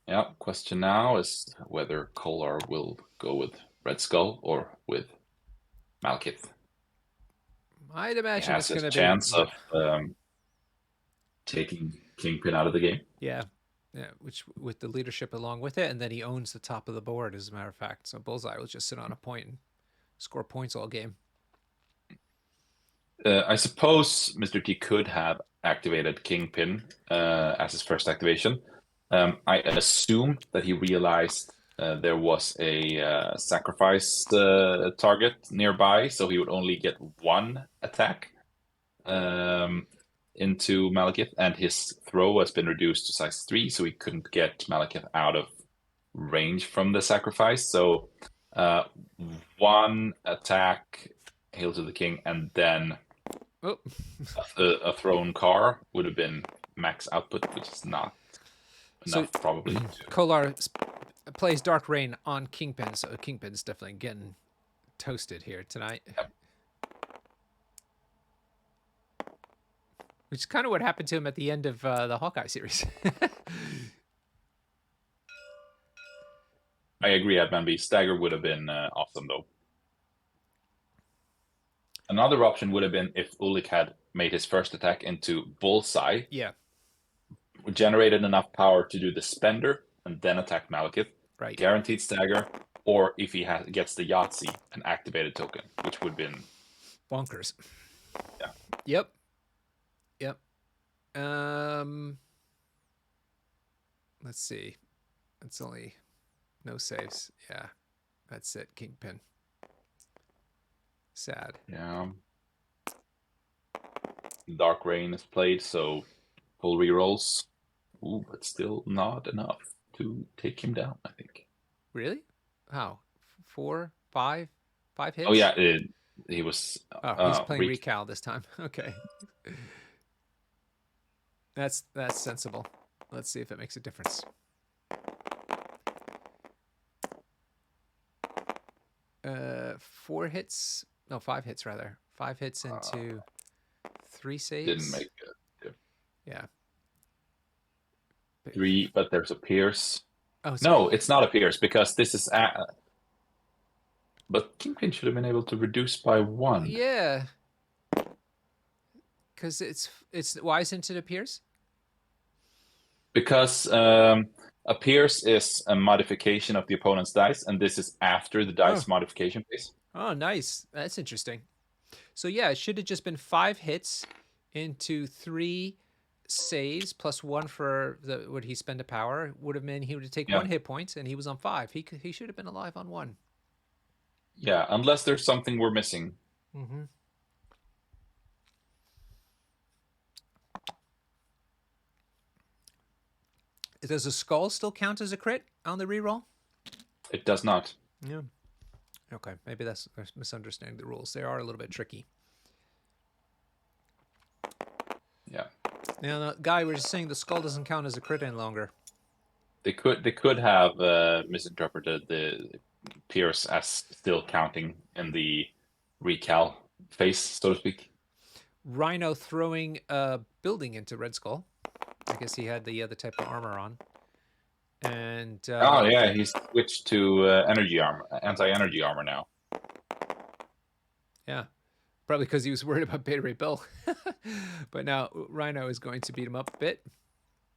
Yeah, question now is whether Kollar will go with Red Skull or with Malekith. I'd imagine he it's going to be a chance of taking Kingpin out of the game. Yeah, which with the leadership along with it, and then he owns the top of the board, as a matter of fact. So Bullseye will just sit on a point and score points all game. I suppose Mr. T could have activated Kingpin as his first activation. I assume that he realized there was a sacrifice target nearby, so he would only get 1 attack into Malekith, and his throw has been reduced to size 3, so he couldn't get Malekith out of range from the sacrifice. So 1 attack, Hail to the King, and then a thrown car would have been max output, which is not enough, probably. Kollar plays Dark Rain on Kingpin, so Kingpin's definitely getting toasted here tonight. Yep. Which is kind of what happened to him at the end of the Hawkeye series. I agree, Adman. Stagger would have been awesome, though. Another option would have been if Ulik had made his first attack into Bullseye. Yeah. Generated enough power to do the Spender and then attack Malekith. Right. Guaranteed stagger. Or if he gets the Yahtzee, an activated token, which would have been bonkers. Yeah. Yep. Let's see. It's only no saves. Yeah. That's it. Kingpin. Sad. Yeah. Dark Rain is played, so full rerolls. Ooh, but still not enough to take him down, I think. Really? How? 4, 5 hits? Oh yeah, he was. He's playing Recal this time. Okay. That's sensible. Let's see if it makes a difference. Four hits. No, 5 hits rather. 5 hits into 3 saves. Didn't make it. Yeah. 3, but there's a Pierce. Oh, no, it's not a Pierce because this is. But Kingpin should have been able to reduce by 1. Yeah. Because it's why isn't it a Pierce? Because a Pierce is a modification of the opponent's dice, and this is after the dice modification phase. Oh, nice. That's interesting. So yeah, it should have just been 5 hits into 3 saves plus 1 for would he spend a power? Would have meant he would have taken 1 hit point, and he was on 5. He should have been alive on 1. Yeah, unless there's something we're missing. Mm-hmm. Does a skull still count as a crit on the reroll? It does not. Yeah. Okay, maybe that's misunderstanding the rules. They are a little bit tricky. Yeah. Now, the guy, we're just saying the skull doesn't count as a crit any longer. They could have misinterpreted the Pierce as still counting in the recal phase, so to speak. Rhino throwing a building into Red Skull. I guess he had the other type of armor on. And Oh yeah, he's switched to energy armor, anti-energy armor now. Yeah, probably because he was worried about Beta Ray Bill. But now Rhino is going to beat him up a bit,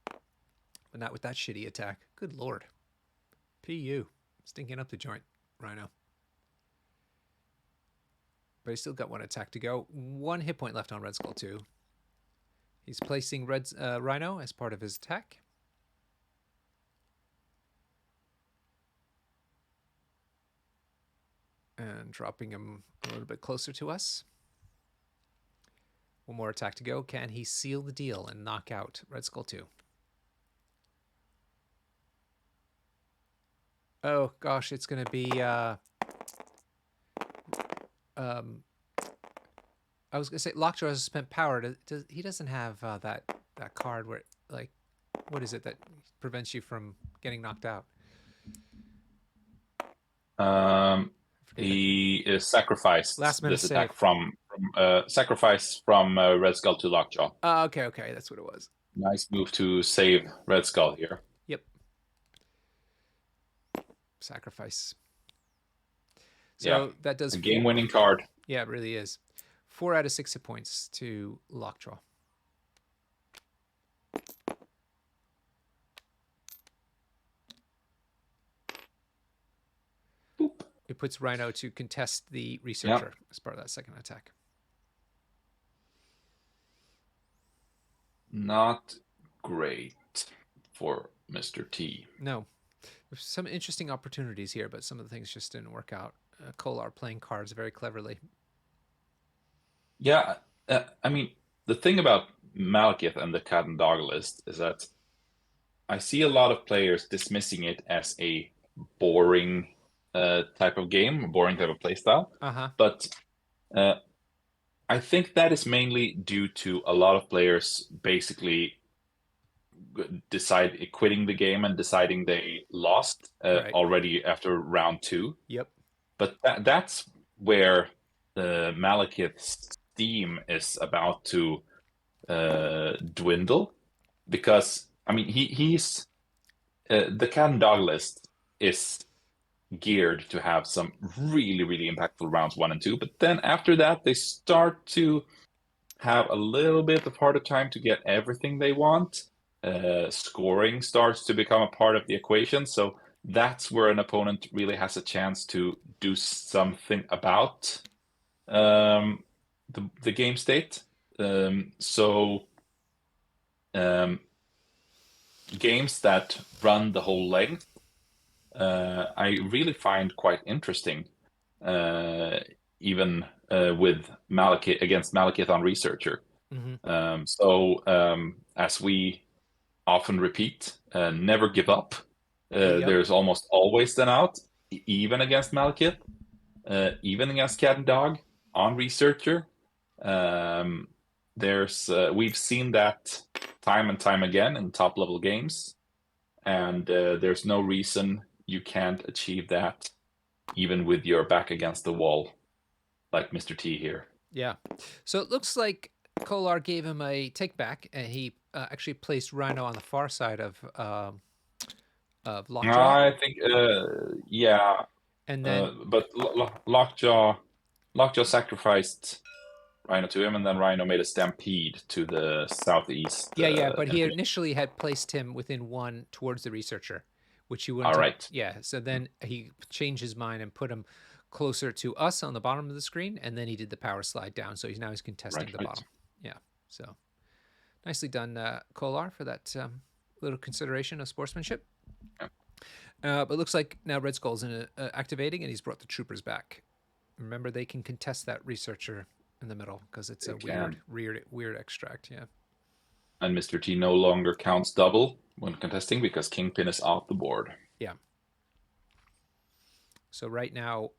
but not with that shitty attack. Good lord, PU stinking up the joint, Rhino. But he's still got one attack to go. 1 hit point left on Red Skull too. He's placing Rhino as part of his attack. And dropping him a little bit closer to us. 1 more attack to go. Can he seal the deal and knock out Red Skull 2? Oh gosh, it's going to be I was gonna say Lockjaw has spent power. He doesn't have that card where, like, what is it that prevents you from getting knocked out? He is sacrificed Last minute this attack save. from sacrifice from Red Skull to Lockjaw. Okay, that's what it was. Nice move to save Red Skull here. Yep. Sacrifice. So yeah, that does a game-winning card. Yeah, it really is. 4 out of 6 hit points to Lockjaw. Boop. It puts Rhino to contest the researcher as part of that second attack. Not great for Mr. T. No. There's some interesting opportunities here, but some of the things just didn't work out. Kollar playing cards very cleverly. Yeah, I mean, the thing about Malekith and the cat and dog list is that I see a lot of players dismissing it as a boring type of game, a boring type of playstyle. But I think that is mainly due to a lot of players basically quitting the game and deciding they lost already after round 2. Yep. But that's where Malekith's steam is about to dwindle, because I mean he's the cat and dog list is geared to have some really impactful rounds 1 and 2, but then after that they start to have a little bit of harder time to get everything they want. Scoring starts to become a part of the equation, so that's where an opponent really has a chance to do something about the game state. Games that run the whole length, I really find quite interesting, even with Malekith against Malekith on Researcher. As we often repeat, never give up. There's almost always an out, even against Malekith, even against Cat and Dog on Researcher. We've seen that time and time again in top level games, and there's no reason you can't achieve that even with your back against the wall, like Mr. T here. Yeah. So it looks like Kollar gave him a take back, and he actually placed Rhino on the far side of Lockjaw. I think, yeah. And then, but Lockjaw sacrificed Rhino to him, and then Rhino made a stampede to the southeast. Yeah, but he initially had placed him within 1 towards the Researcher, which he wouldn't. All right. Yeah, so then he changed his mind and put him closer to us on the bottom of the screen, and then he did the power slide down, so he's contesting the bottom. Yeah, so nicely done, Kollar, for that little consideration of sportsmanship. Yeah. But it looks like now Red Skull's activating, and he's brought the troopers back. Remember, they can contest that Researcher in the middle because it's a weird extract. Yeah. And Mr. T no longer counts double when contesting because Kingpin is off the board. Yeah. So right now,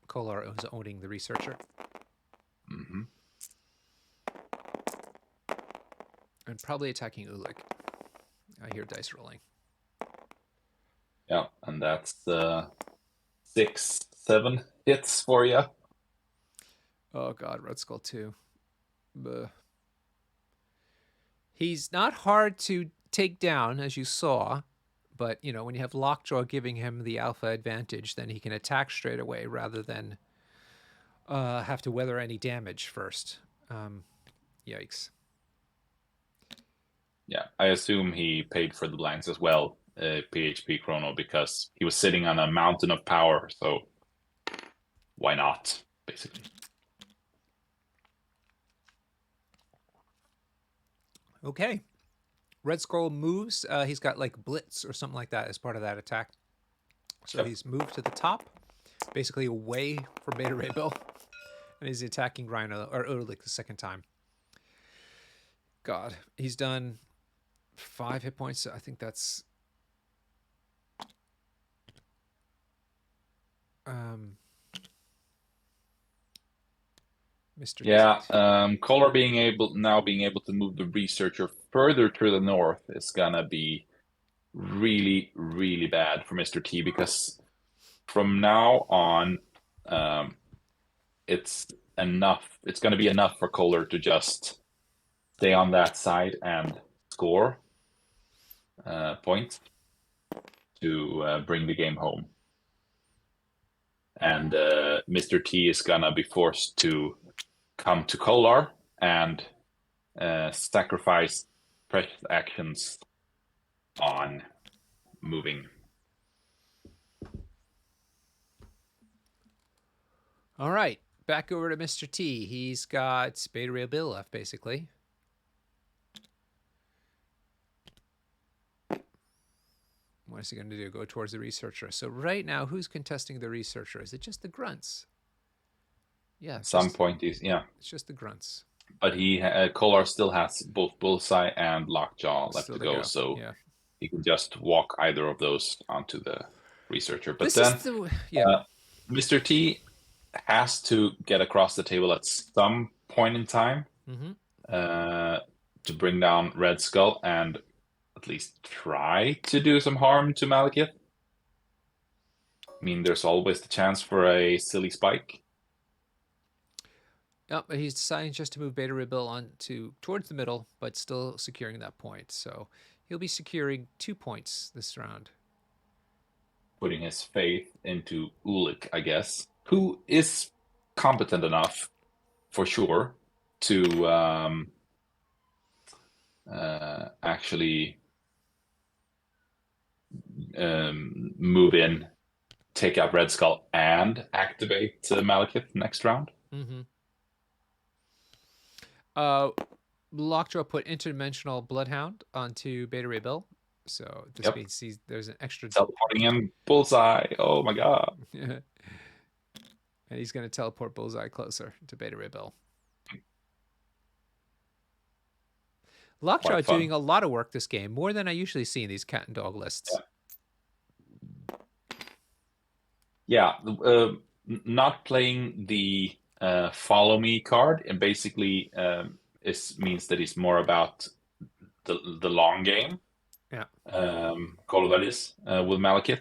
Kollar is owning the researcher. Mm-hmm. And probably attacking Ulik. I hear dice rolling. Yeah, and that's 6, 7 hits for you. Oh god, Red Skull 2. Buh. He's not hard to take down, as you saw, but you know, when you have Lockjaw giving him the alpha advantage, then he can attack straight away rather than have to weather any damage first. Yikes. Yeah, I assume he paid for the blanks as well, PHP Chrono, because he was sitting on a mountain of power, so why not, basically. Okay. Red Skull moves. He's got like Blitz or something like that as part of that attack. So Yep. he's moved to the top, basically away from Beta Ray Bill. And he's attacking Rhino, or Urlik the second time. God, he's done 5 hit points. I think that's... Mr. Yeah, Kollar being able to move the researcher further to the north is gonna be really, really bad for Mr. T, because from now on, it's enough. It's gonna be enough for Kollar to just stay on that side and score points to bring the game home. And Mr. T is gonna be forced to come to Kollar and sacrifice precious actions on moving. All right, back over to Mr. T. He's got Beta Ray Bill left, basically. What is he going to do? Go towards the researcher. So right now, who's contesting the researcher? Is it just the grunts? Yeah. At some point, it's just the grunts. But Kollar still has both Bullseye and Lockjaw left to go, so yeah. he can just walk either of those onto the researcher. But This then, is the, yeah. Mr. T has to get across the table at some point in time to bring down Red Skull and at least try to do some harm to Malekith. I mean, there's always the chance for a silly spike. But he's deciding just to move Beta Ray Bill on towards the middle, but still securing that point. So he'll be securing 2 points this round. Putting his faith into Ulik, I guess, who is competent enough, for sure, to actually move in, take out Red Skull, and activate Malekith next round. Lockjaw put Interdimensional Bloodhound onto Beta Ray Bill. So this means there's an extra... Teleporting him Bullseye. Oh my god. And he's going to teleport Bullseye closer to Beta Ray Bill. Lockjaw doing a lot of work this game, more than I usually see in these cat and dog lists. Yeah, not playing the follow me card, and basically means that it's more about the long game. Yeah. Kollar is with Malekith,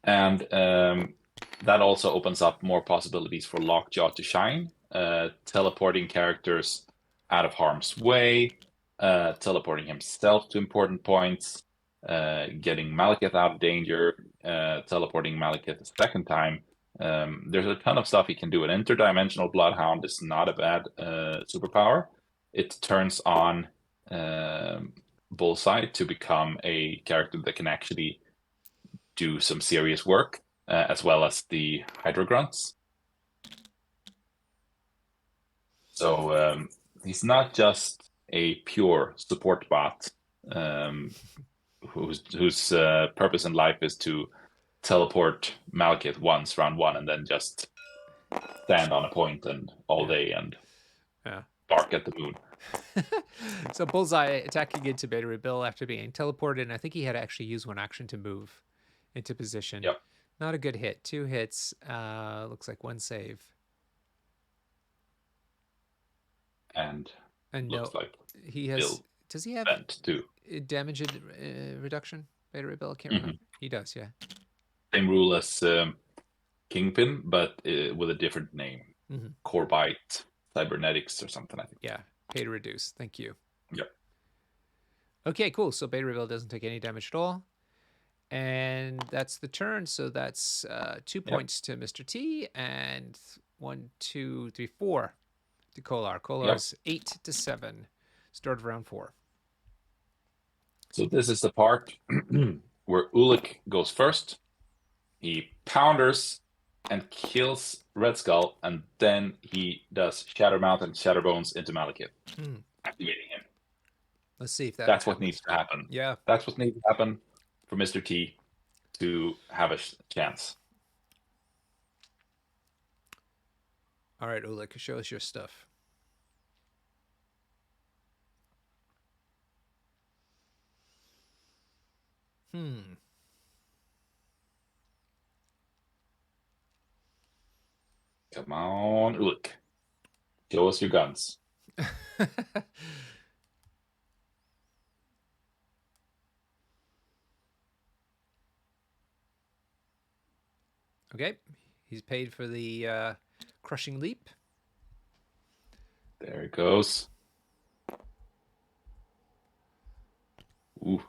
and that also opens up more possibilities for Lockjaw to shine, teleporting characters out of harm's way, teleporting himself to important points, getting Malekith out of danger, teleporting Malekith a second time. There's a ton of stuff he can do. An interdimensional Bloodhound is not a bad superpower. It turns on Bullseye to become a character that can actually do some serious work, as well as the Hydra Grunts. So he's not just a pure support bot whose purpose in life is to teleport Malekith once, round one, and then just stand on a point and all day and bark at the moon. So Bullseye attacking into Beta Ray Bill after being teleported, and I think he had to actually use one action to move into position. Yep. Not a good hit. 2 hits. Looks like 1 save. And no, looks like he has. Bill Does he have bent too. damage reduction? Beta Ray Bill? I can't Mhm. remember. He does, yeah. Same rule as Kingpin, but with a different name. Mhm. Core Bite Cybernetics or something, I think. Yeah, pay to reduce. Thank you. Yep. Okay, cool. So Beta Ray Bill doesn't take any damage at all. And that's the turn. So that's 2 points to Mr. T and 1, 2, 3, 4 to Kollar. Kollar's 8 to 7. Start of round 4. So this is the part where Ulik goes first. He pounders and kills Red Skull, and then he does Shatter Mount and Shatter Bones into Malekith, activating him. Let's see if that That's what happens. needs to happen. Yeah. That's what needs to happen for Mr. T to have a chance. All right, Ulik, show us your stuff. Come on, Ulik. Show us your guns. Okay. He's paid for the crushing leap. There it goes. Ooh.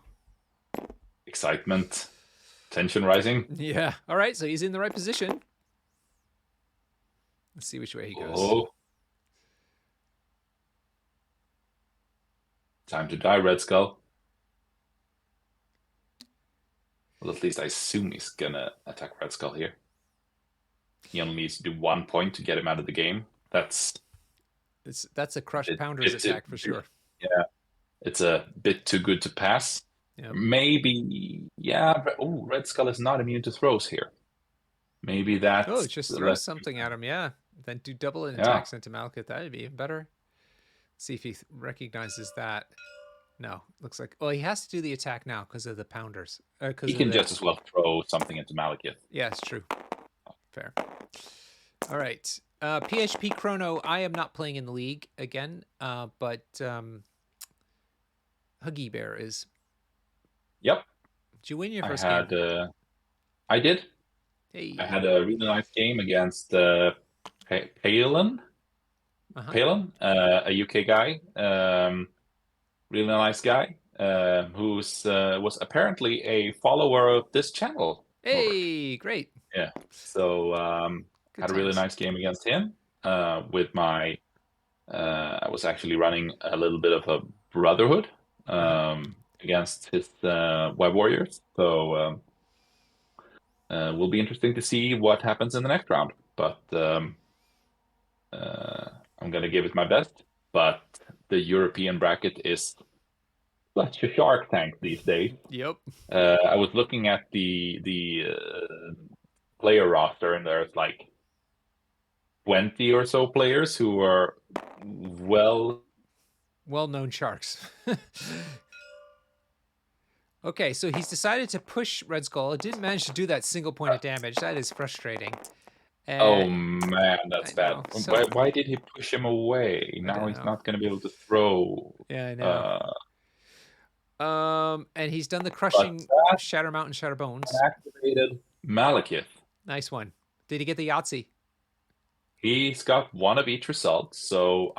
Excitement. Tension rising. Yeah. All right. So he's in the right position. Let's see which way he goes. Oh. Time to die, Red Skull. Well, at least I assume he's gonna attack Red Skull here. He only needs to do 1 point to get him out of the game. That's a Crush Pounders attack for sure. Yeah. It's a bit too good to pass. Yep. Maybe, yeah. Oh, Red Skull is not immune to throws here. Maybe that's... Oh, just throw something at him, yeah. Then do double attacks into Malekith. That would be even better. See if he recognizes that. No, looks like... Well, he has to do the attack now because of the Pounders. He can just as well throw something into Malekith. Yeah, it's true. Fair. All right. PHP Chrono, I am not playing in the league again, but Huggy Bear is. Yep. Did you win your first game? I did. Hey. I had a really nice game against Palin. Palin, a UK guy. Really nice guy who was apparently a follower of this channel. Hey, great. Yeah. So had a really nice game against him with my... I was actually running a little bit of a brotherhood against his web warriors. So will be interesting to see what happens in the next round. But I'm going to give it my best. But the European bracket is such a Shark Tank these days. Yep. I was looking at the player roster, and there's like 20 or so players who are well-known sharks. Okay, so he's decided to push Red Skull. It didn't manage to do that single point of damage. That is frustrating. Oh man, that's bad. So, why did he push him away? Now he's not going to be able to throw. Yeah, I know. And he's done the crushing Shatter Mountain, Shatter Bones. Activated Malekith. Nice one. Did he get the Yahtzee? He's got one of each result, so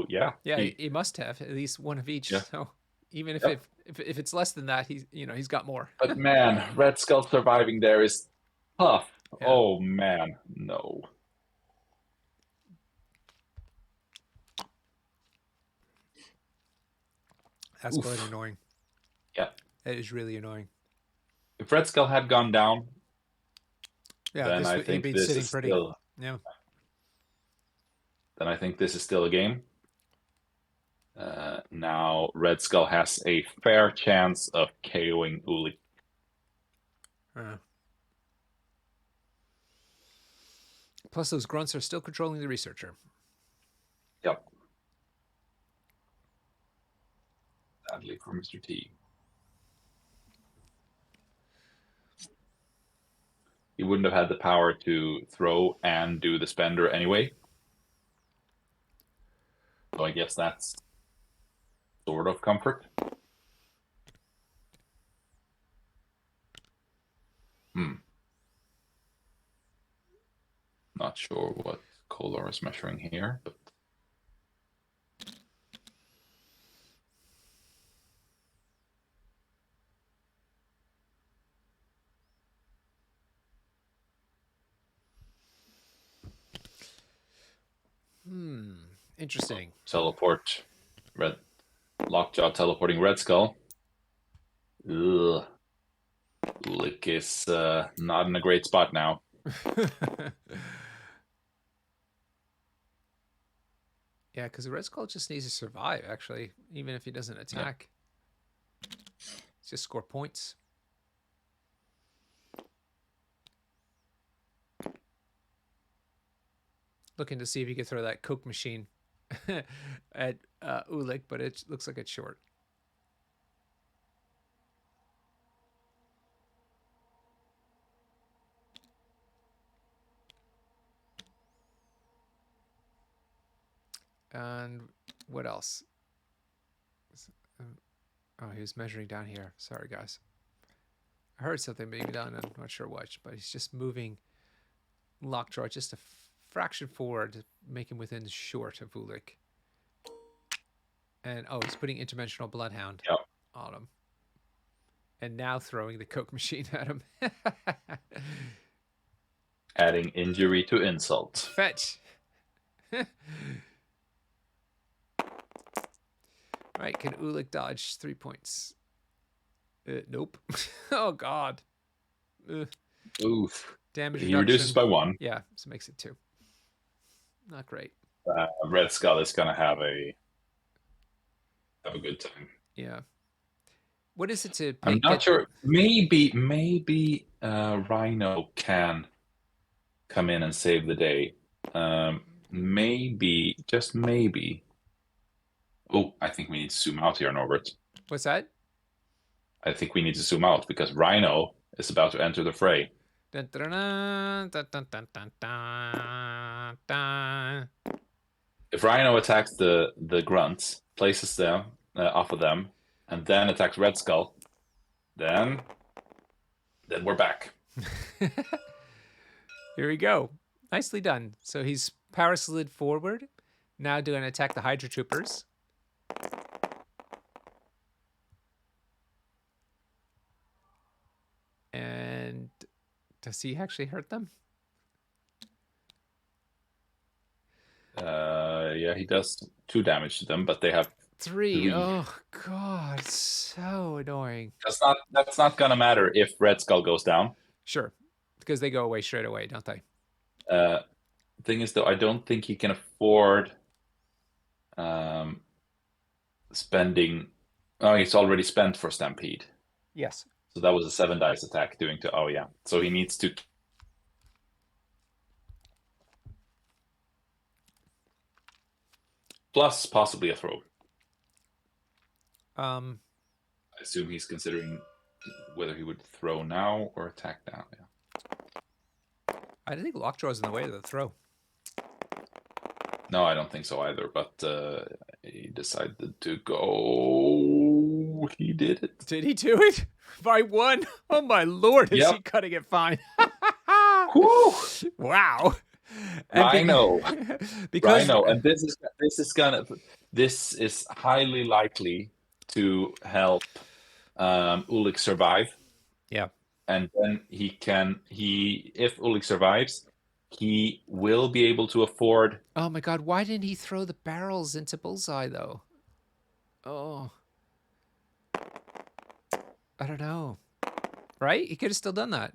yeah. Yeah, he must have at least one of each. Yeah. So even if if it's less than that, he's got more. But man, Red Skull surviving there is tough. Yeah. Oh man, no. That's quite annoying. Yeah. It is really annoying. If Red Skull had gone down, then I think this is still... Yeah. Then I think this is still a game. Now Red Skull has a fair chance of KOing Uli. Plus, those grunts are still controlling the researcher. Yep. for Mr. T. He wouldn't have had the power to throw and do the spender anyway. So I guess that's sort of comfort. Not sure what Kollar is measuring here, but Interesting. teleport red lockjaw teleporting Red Skull. Ugh. Ulik is not in a great spot now. Yeah, because the Red Skull just needs to survive, actually, even if he doesn't attack. Yeah. Just score points. Looking to see if you could throw that Coke machine at Ulik, but it looks like it's short. And what else? Oh, he was measuring down here. Sorry, guys. I heard something being done. I'm not sure what, but he's just moving Lockjaw just a fraction forward to make him within short of Ulik. And, oh, he's putting Interdimensional Bloodhound on him. And now throwing the Coke machine at him. Adding injury to insult. Fetch. Right, can Ulik dodge 3 points? Nope. Oh, God. Oof. Damage He reduction. reduces by 1. Yeah, so makes it 2. Not great. Red Skull is gonna have a good time. Yeah. What is it to? I'm not sure. Maybe Rhino can come in and save the day. Maybe, just maybe. Oh, I think we need to zoom out here, Norbert. What's that? I think we need to zoom out because Rhino is about to enter the fray. Dun, dun, dun, dun, dun, dun, dun, dun, dun. If Rhino attacks the grunts, places them off of them, and then attacks Red Skull, then we're back. Here we go. Nicely done. So he's power slid forward. Now doing attack the Hydra Troopers. And does he actually hurt them? Yeah, he does 2 damage to them, but they have 3. Oh God, so annoying. That's not gonna matter if Red Skull goes down. Sure, because they go away straight away, don't they? Thing is, though, I don't think he can afford spending. Oh, he's already spent for Stampede. Yes. So that was a 7 dice attack doing to. Oh yeah. So he needs to. Plus possibly a throw. I assume he's considering whether he would throw now or attack now. Yeah. I don't think Lockjaw's in the way of the throw. No, I don't think so either. But he decided to go. He did it. Did he do it? By 1? Oh my lord, is he cutting it fine? Woo! Wow. Rhino. Because Rhino, and this is highly likely to help Ulik survive. Yeah. And then if Ulik survives, he will be able to afford. Oh my god, why didn't he throw the barrels into Bullseye though? Oh. I don't know. Right? He could have still done that.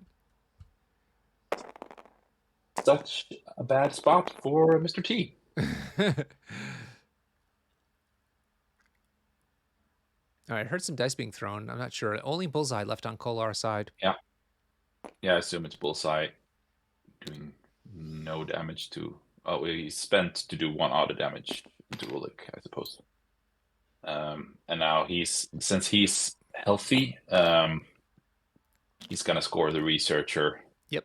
Such a bad spot for Mr. T. All right, I heard some dice being thrown. I'm not sure. Only Bullseye left on Kollar's side. Yeah. Yeah, I assume it's Bullseye doing no damage to. Oh, he spent to do 1 auto damage to Ulik, I suppose. And now since he's healthy, he's gonna score the researcher. Yep.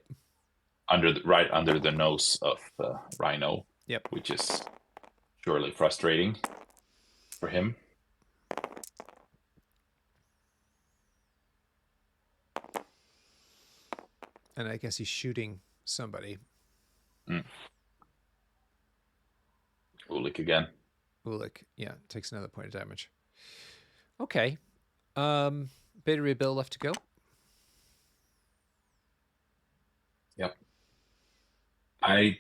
Right under the nose of Rhino. Yep. Which is surely frustrating for him. And I guess he's shooting somebody. Ulik again. Ulik, yeah, takes another point of damage. Okay. Beta Ray Bill left to go. Yep. I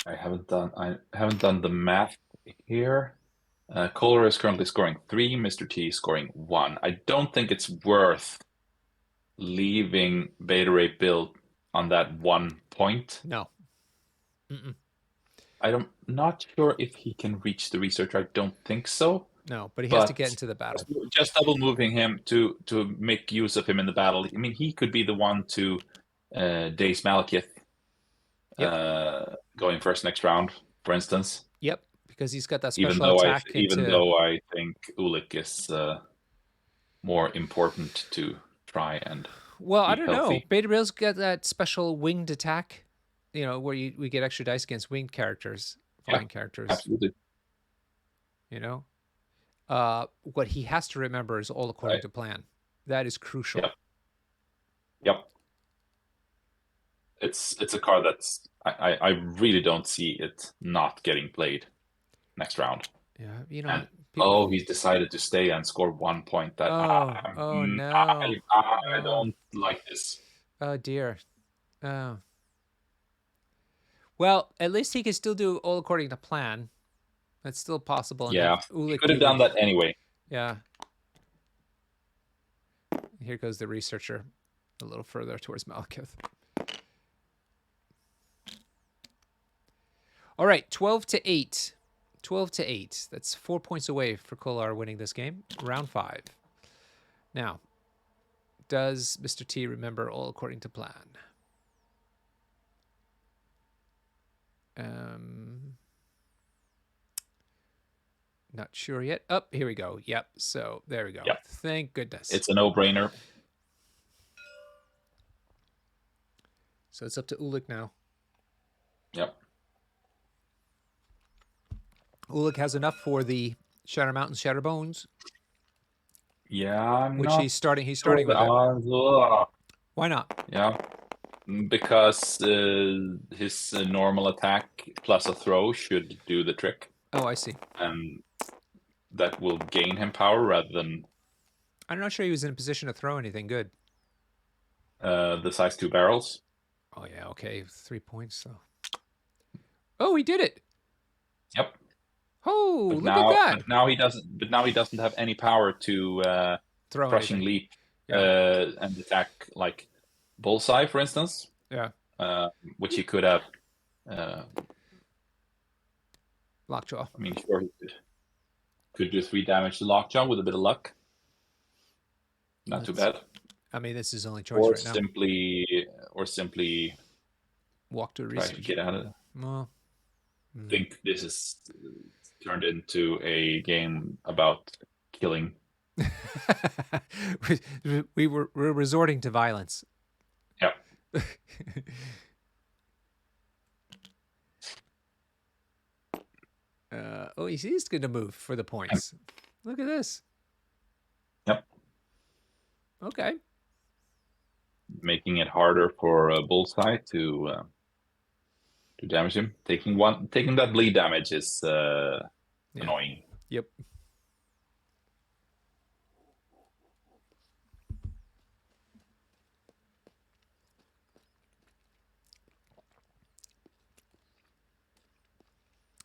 haven't done the math here. Kollar is currently scoring 3, Mr. T scoring 1. I don't think it's worth leaving Beta Ray Bill on that 1 point. No. Mm-mm. I'm not sure if he can reach the researcher. I don't think so. No, but he has to get into the battle. Just double moving him to make use of him in the battle. I mean, he could be the one to Daze Malekith going first next round, for instance. Yep, because he's got that special attack. Even though I think Ulik is more important to try and I don't healthy. know. Beta Rail's got that special winged attack, where we get extra dice against winged characters, flying characters. Absolutely. What he has to remember is all according to plan. That is crucial. Yep. It's a card that's I really don't see it not getting played next round. Yeah, he's decided to stay and score 1 point. That no, I don't like this. Oh dear. Oh. Well, at least he can still do all according to plan. That's still possible. Yeah, he could have done that anyway. Yeah. Here goes the researcher a little further towards Malekith. All right, 12-8. 12-8. That's 4 points away for Kollar winning this game. Round 5. Now, does Mr. T remember all according to plan? Not sure yet. Here we go. Yep. So there we go. Yep. Thank goodness. It's a no-brainer. So it's up to Ulik now. Yep. Ulik has enough for the Shatter Mountains, Shatter Bones. Yeah, he's starting with it. Why not? Yeah, because his normal attack plus a throw should do the trick. Oh, I see. And that will gain him power rather than... I'm not sure he was in a position to throw anything good. The size 2 barrels. Oh, yeah, okay. 3 points, so... Oh, he did it! Yep. Oh, look at that! But now he doesn't have any power to throw crushing anything. Leap and attack like Bullseye, for instance. Yeah. Which he could have... Lockjaw. I mean, sure, he could do 3 damage to Lockjaw with a bit of luck. Not too bad. I mean, this is his only choice right now. Or simply walk to a try to get out of it. Well, I think this is turned into a game about killing. We're resorting to violence. Yep. He's going to move for the points. Look at this. Yep. Okay. Making it harder for Bullseye to damage him. Taking that bleed damage is annoying. Yep.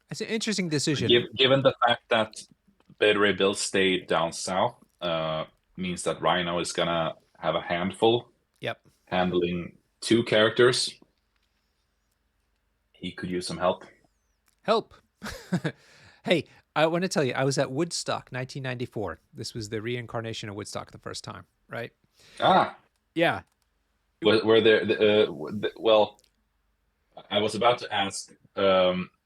It's an interesting decision. Given the fact that Beta Ray Bill stayed down south, means that Rhino is gonna have a handful. Yep. Handling 2 characters. He could use some help. Help. Hey, I want to tell you, I was at Woodstock 1994. This was the reincarnation of Woodstock the first time, right? Ah. Yeah. Were there... well, I was about to ask...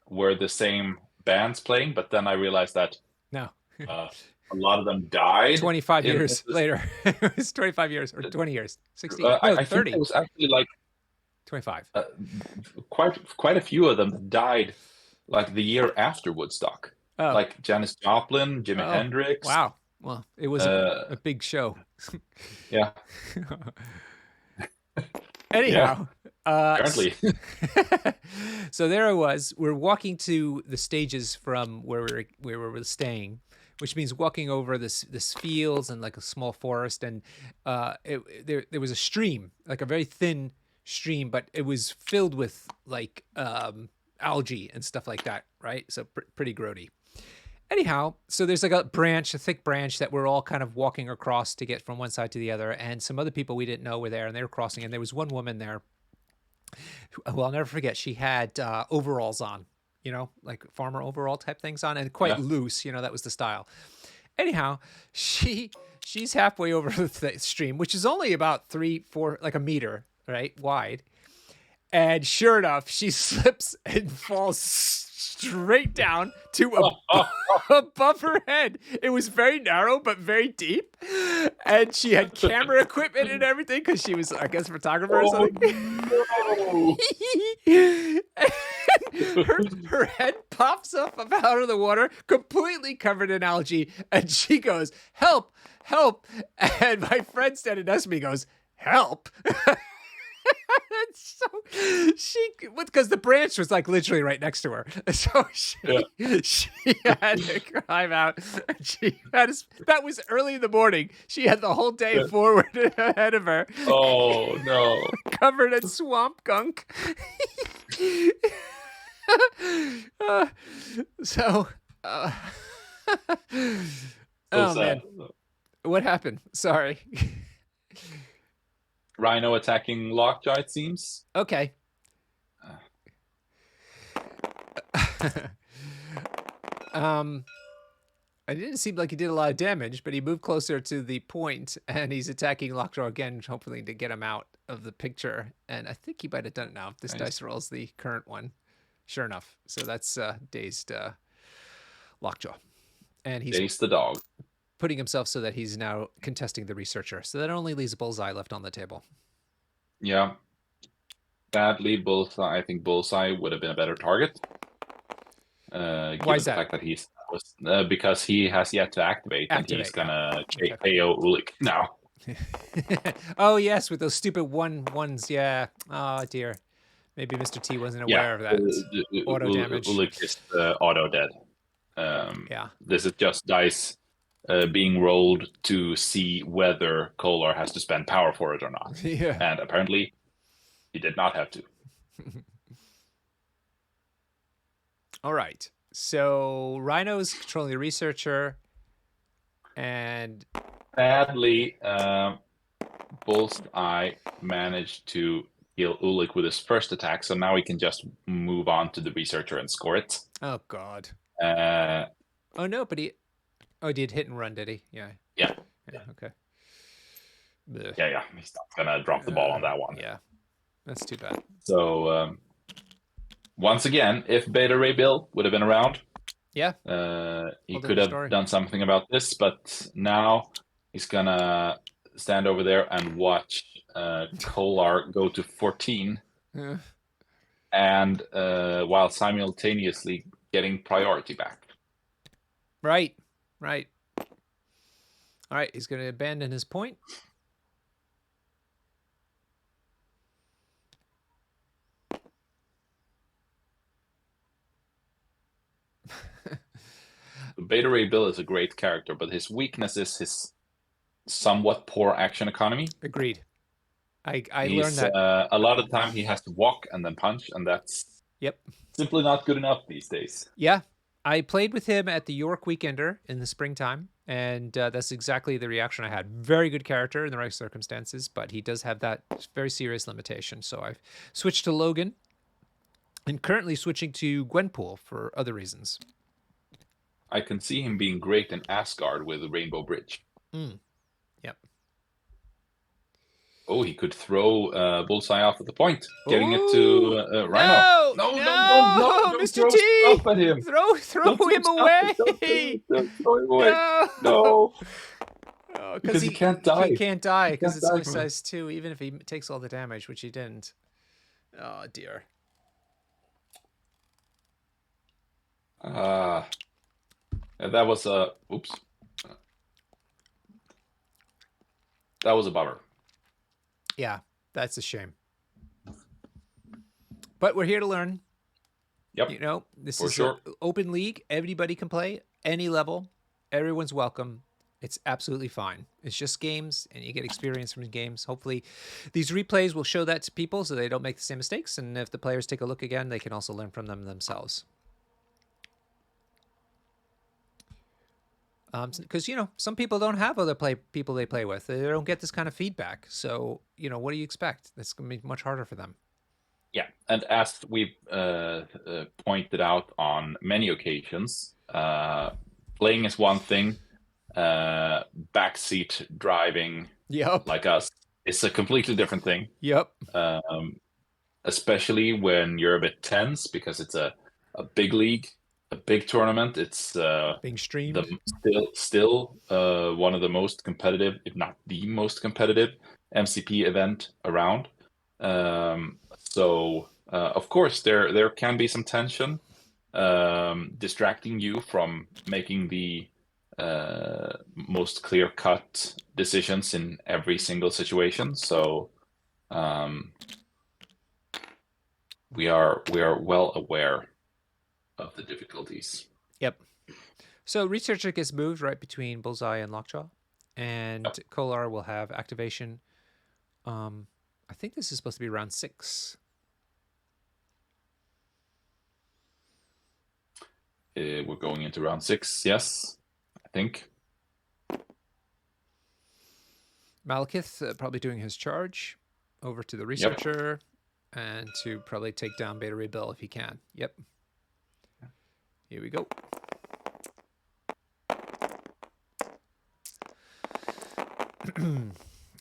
were the same bands playing, but then I realized that No. A lot of them died. 25 in years this, later. It was 25 years or 20 years. 60. No, I think there 30. was actually like 25. quite a few of them died like the year after Woodstock, Oh. like Janis Joplin, Jimi Oh. Hendrix. Wow. Well, it was Uh, a big show. yeah, yeah. Anyhow, Apparently, so there I was. We're walking to the stages from where we were staying, which means walking over this fields and like a small forest, and there was a stream, like a very thin stream, but it was filled with like algae and stuff like that, right? So pretty grody. Anyhow, so there's like a thick branch that we're all kind of walking across to get from one side to the other, and some other people we didn't know were there, and they were crossing, and there was one woman there who I'll never forget. She had overalls on, like farmer overall type things on, and quite yeah. loose. That was the style. Anyhow, she's halfway over the stream, which is only about 3-4, like a meter, right, wide. And sure enough, she slips and falls straight down to above her head. It was very narrow, but very deep. And she had camera equipment and everything because she was, I guess, a photographer or something. No. And her head pops up out of the water, completely covered in algae. And she goes, "Help, help." And my friend standing next to me goes, "Help." So because the branch was like literally right next to her, so she had to climb out. That was early in the morning. She had the whole day forward ahead of her. Oh no! Covered in swamp gunk. So, So oh sad. man, what happened? Sorry. Rhino attacking Lockjaw, it seems. Okay. It didn't seem like he did a lot of damage, but he moved closer to the point, and he's attacking Lockjaw again, hopefully to get him out of the picture. And I think he might have done it now. This dice roll is the current one. Sure enough. So that's dazed Lockjaw. And he's Chase the dog. putting himself so that he's now contesting the researcher. So that only leaves Bullseye left on the table. Yeah. Badly, Bullseye. I think Bullseye would have been a better target. Given is the that? fact that because he has yet to activate and he's gonna KO Ulik now. Oh yes, with those stupid ones. Yeah. Oh dear. Maybe Mr. T wasn't aware of that. Auto damage. Ulik is auto dead. Yeah. This is just dice being rolled to see whether Kollar has to spend power for it or not. Yeah. And apparently, he did not have to. All right. So Rhino's controlling the researcher, and sadly, Bullseye managed to kill Ulik with his first attack, so now he can just move on to the researcher and score it. Oh god. Oh no, but he did hit and run, did he? Yeah. Yeah. Okay. Yeah. He's not gonna drop the ball on that one. Yeah. That's too bad. So once again, if Beta Ray Bill would have been around, yeah, he could have done something about this, but now he's gonna stand over there and watch Kollar go to 14, and while simultaneously getting priority back. Right. All right, he's gonna abandon his point. Beta Ray Bill is a great character, but his weakness is his somewhat poor action economy. Agreed. I learned that. A lot of the time he has to walk and then punch, and that's simply not good enough these days. Yeah. I played with him at the York Weekender in the springtime, and that's exactly the reaction I had. Very good character in the right circumstances, but he does have that very serious limitation. So I've switched to Logan and currently switching to Gwenpool for other reasons. I can see him being great in Asgard with Rainbow Bridge. Yep. Oh, he could throw Bullseye off at the point, getting it to Rhino. No! No, don't Mr. throw T! stuff at him. Throw Don't throw him stuff away! Don't throw him away. No! No, Because because he can't die. he can't die He because can't it's die only from it. size 2, even if he takes all the damage, which he didn't. Oh, dear. That was a oops. That was a bummer. Yeah, that's a shame. But we're here to learn. Yep. You know, this For is sure. an open league. Everybody can play, any level. Everyone's welcome. It's absolutely fine. It's just games, and you get experience from games. Hopefully, these replays will show that to people so they don't make the same mistakes. And if the players take a look again, they can also learn from them themselves. Because, you know, some people don't have other people they play with. They don't get this kind of feedback. So, you know, what do you expect? That's going to be much harder for them. Yeah, and as we've pointed out on many occasions, playing is one thing. Backseat driving, Yep. like us, is a completely different thing. Yep. Especially when you're a bit tense because it's a big league, a big tournament. It's Being streamed. still one of the most competitive, if not the most competitive, MCP event around. So of course there can be some tension, distracting you from making the most clear-cut decisions in every single situation. So we are well aware of the difficulties. Yep. So Researcher gets moved right between Bullseye and Lockjaw, and Kollar will have activation. I think this is supposed to be round 6. We're going into round 6, yes, I think. Malekith probably doing his charge over to the Researcher, and to probably take down Beta Ray Bill if he can. Yep. Here we go.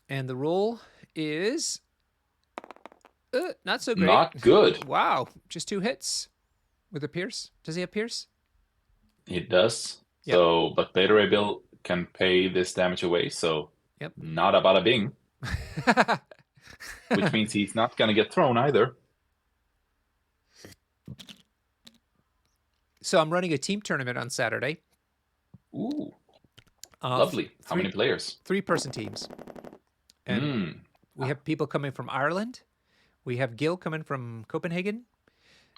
And the roll is not so great. Not good. Wow, just 2 hits with a Pierce. Does he have Pierce? He does. Yep. So, but Beta Ray Bill can pay this damage away. So, yep. Not a bada bing. Which means he's not going to get thrown either. So I'm running a team tournament on Saturday. Ooh, lovely. How many players? 3-person teams. And we have people coming from Ireland. We have Gil coming from Copenhagen.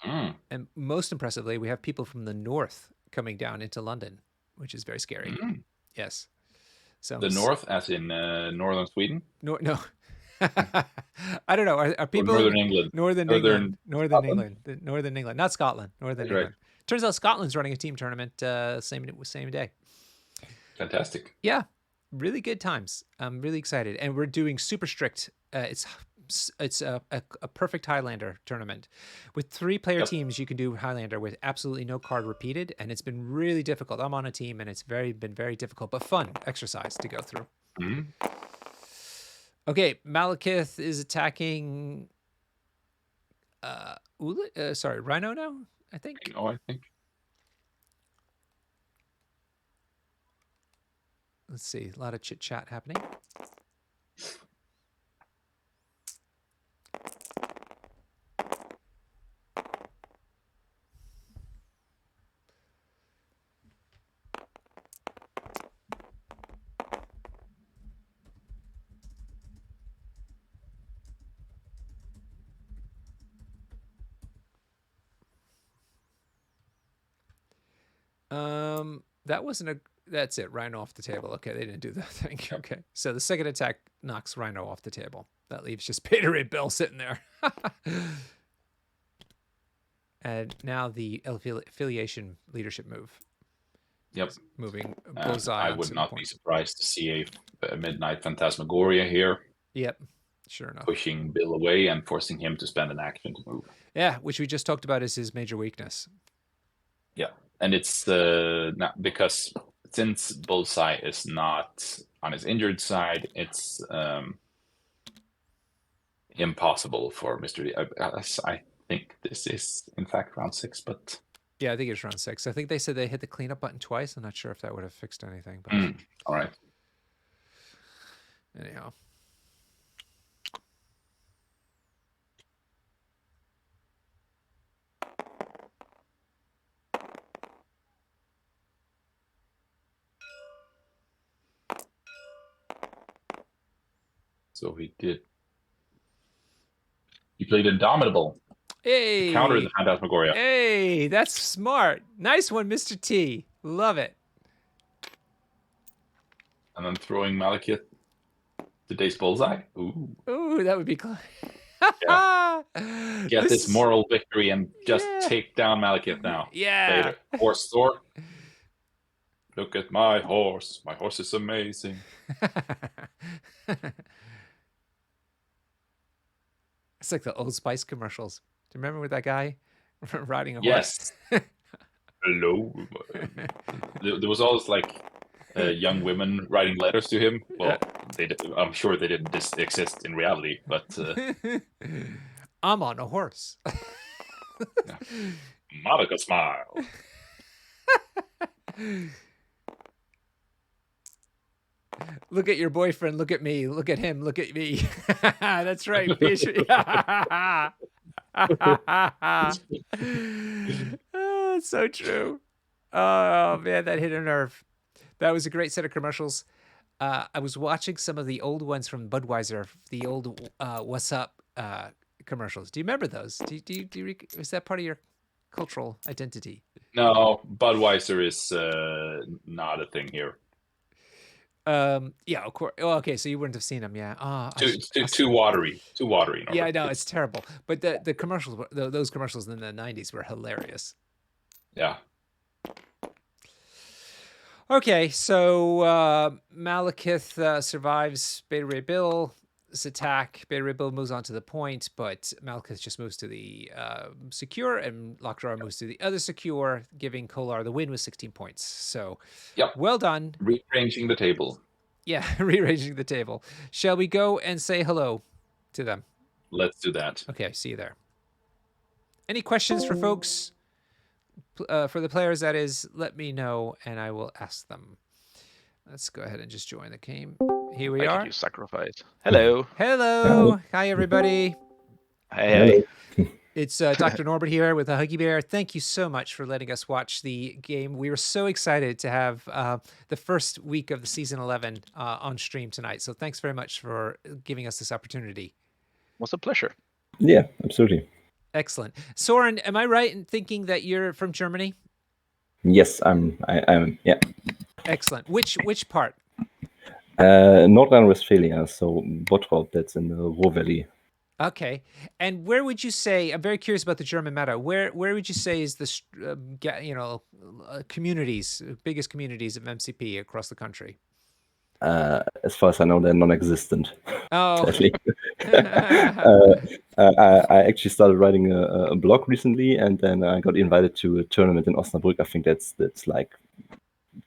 And most impressively, we have people from the north coming down into London, which is very scary. Yes. So the north, as in northern Sweden? No. I don't know. Are people or Northern England? Northern England. Northern England. Not Scotland. Northern England. Turns out Scotland's running a team tournament same day. Fantastic. Yeah. Really good times. I'm really excited. And we're doing super strict. It's a perfect Highlander tournament. With 3-player teams, you can do Highlander with absolutely no card repeated, and it's been really difficult. I'm on a team, and it's been very difficult, but fun exercise to go through. Okay, Malekith is attacking Rhino now, I think. I think. Let's see, a lot of chit-chat happening. That wasn't a... That's it. Rhino off the table. Okay, they didn't do that thing. Okay, so the second attack knocks Rhino off the table. That leaves just Beta Ray Bill sitting there. And now the affiliation leadership move. Yep. Moving Bullseye. I would not be surprised to see a Midnight Phantasmagoria here. Yep. Sure enough. Pushing Bill away and forcing him to spend an action to move. Yeah, which we just talked about is his major weakness. Yeah, and it's not because since Bullseye is not on his injured side, it's impossible for Mr. D. think this is, in fact, round 6, but... Yeah, I think it's round 6. I think they said they hit the cleanup button twice. I'm not sure if that would have fixed anything, but all right. anyhow. So he did. He played Indomitable. Hey! Counter the Phantasmagoria. Hey, that's smart. Nice one, Mr. T. Love it. And then throwing Malekith today's bullseye. Ooh, that would be close. Yeah. Get this moral victory and just take down Malekith now. Yeah. Horse Thor. Look at my horse. My horse is amazing. It's like the Old Spice commercials. Do you remember with that guy riding a horse? Yes. Hello. There was always like young women writing letters to him. Well, I'm sure they didn't exist in reality, but... I'm on a horse. Monica smile. Look at your boyfriend. Look at me. Look at him. Look at me. That's right. Oh, it's so true. Oh, man, that hit a nerve. That was a great set of commercials. I was watching some of the old ones from Budweiser, the old What's Up commercials. Do you remember those? Is that part of your cultural identity? No, Budweiser is not a thing here. Yeah, of course. Oh, okay, so you wouldn't have seen them, yeah. Too watery. Too watery. Yeah, I know, it's terrible. But the commercials, those commercials in the 90s were hilarious. Yeah. Okay, so Malekith survives Beta Ray Bill's attack. Beta Ray Bill moves on to the point, but Malekith just moves to the secure, and Lockjaw moves to the other secure, giving Kollar the win with 16 points. So, well done. Rearranging the table. Yeah, rearranging the table. Shall we go and say hello to them? Let's do that. Okay, see you there. Any questions for folks? For the players, that is, let me know, and I will ask them. Let's go ahead and just join the game. Here we are. You sacrifice. Hello. Hello. Hi, everybody. Hey. It's Dr. Norbert here with a Huggy Bear. Thank you so much for letting us watch the game. We were so excited to have the first week of the season 11 on stream tonight. So thanks very much for giving us this opportunity. It was a pleasure. Yeah, absolutely. Excellent. Soren, am I right in thinking that you're from Germany? Yes, I'm. Yeah. Excellent. Which part? North Rhine-Westphalia, so Bottrop, that's in the Ruhr Valley. Okay. And where would you say, I'm very curious about the German meta, where would you say is the, communities, biggest communities of MCP across the country? As far as I know, they're non-existent. Oh. I actually started writing a blog recently, and then I got invited to a tournament in Osnabrück. I think that's like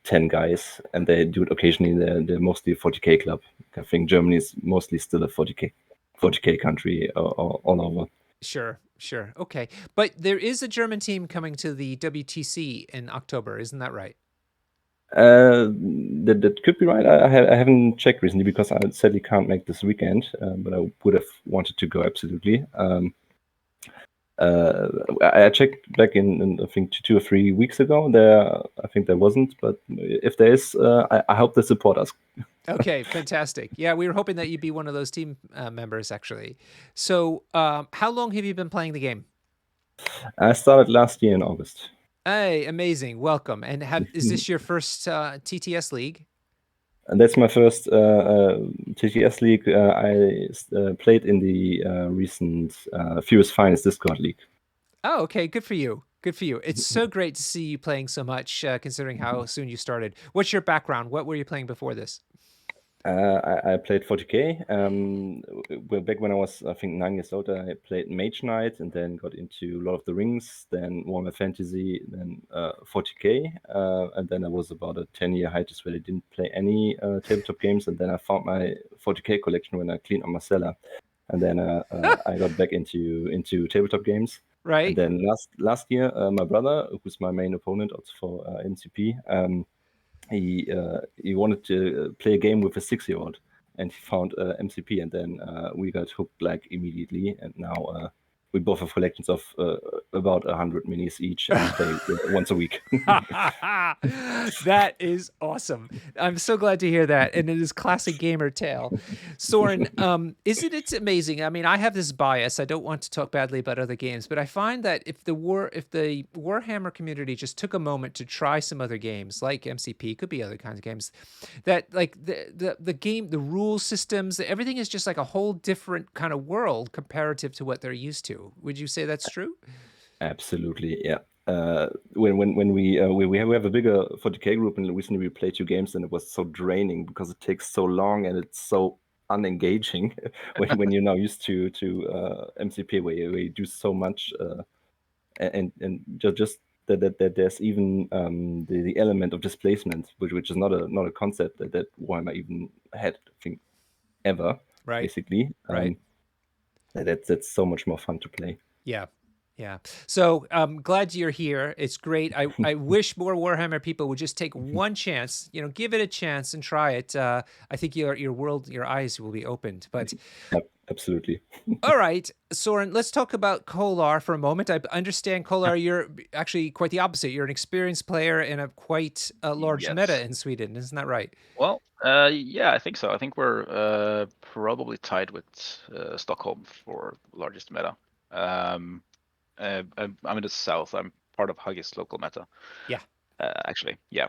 10 guys, and they do it occasionally. They're mostly a 40k club. I think Germany is mostly still a 40k country all over. Sure. Okay. But there is a German team coming to the WTC in October, isn't that right? That could be right. I haven't checked recently because I sadly can't make this weekend, but I would have wanted to go absolutely. I checked back in I think 2 or 3 weeks ago. I think there wasn't, but if there is, I hope they support us. Okay, fantastic. Yeah, we were hoping that you'd be one of those team members, actually. So, how long have you been playing the game? I started last year in August. Hey, amazing! Welcome. And is this your first TTS league? And that's my first TTS league. I played in the recent Furious Finest Discord league. Oh, okay. Good for you. It's so great to see you playing so much, considering how soon you started. What's your background? What were you playing before this? I played 40k. Back when I was, I think, 9 years old, I played Mage Knight, and then got into Lord of the Rings, then Warhammer Fantasy, then 40k, and then I was about a 10-year hiatus where I didn't play any tabletop games, and then I found my 40k collection when I cleaned up my cellar, and then I got back into tabletop games. Right. And then last year, my brother, who's my main opponent also for MCP, he wanted to play a game with a 6-year-old, and he found MCP, and then we got hooked like immediately, and now we both have collections of about 100 minis each and play once a week. That is awesome. I'm so glad to hear that. And it is classic gamer tale. Soren, isn't it amazing? I mean, I have this bias. I don't want to talk badly about other games, but I find that if the Warhammer community just took a moment to try some other games like MCP, could be other kinds of games, that like the game, the rule systems, everything is just like a whole different kind of world comparative to what they're used to. Would you say that's true? Absolutely, yeah. When we have a bigger 40k group, and recently we played 2 games, and it was so draining because it takes so long and it's so unengaging when you're now used to MCP where you do so much, and just that there's even the element of displacement, which is not a concept that Warhammer even had, I think, ever. Right. Basically, Right. That's so much more fun to play. Yeah. Yeah. So I'm glad you're here. It's great. I wish more Warhammer people would just take one chance, give it a chance and try it. I think your eyes will be opened. But Absolutely. all right, Soren, let's talk about Kollar for a moment. I understand, Kollar, you're actually quite the opposite. You're an experienced player in a quite large Yes. meta in Sweden. Isn't that right? Well, yeah, I think so. I think we're probably tied with Stockholm for largest meta. I'm in the south. I'm part of Huggy's local meta. Yeah. Actually, yeah.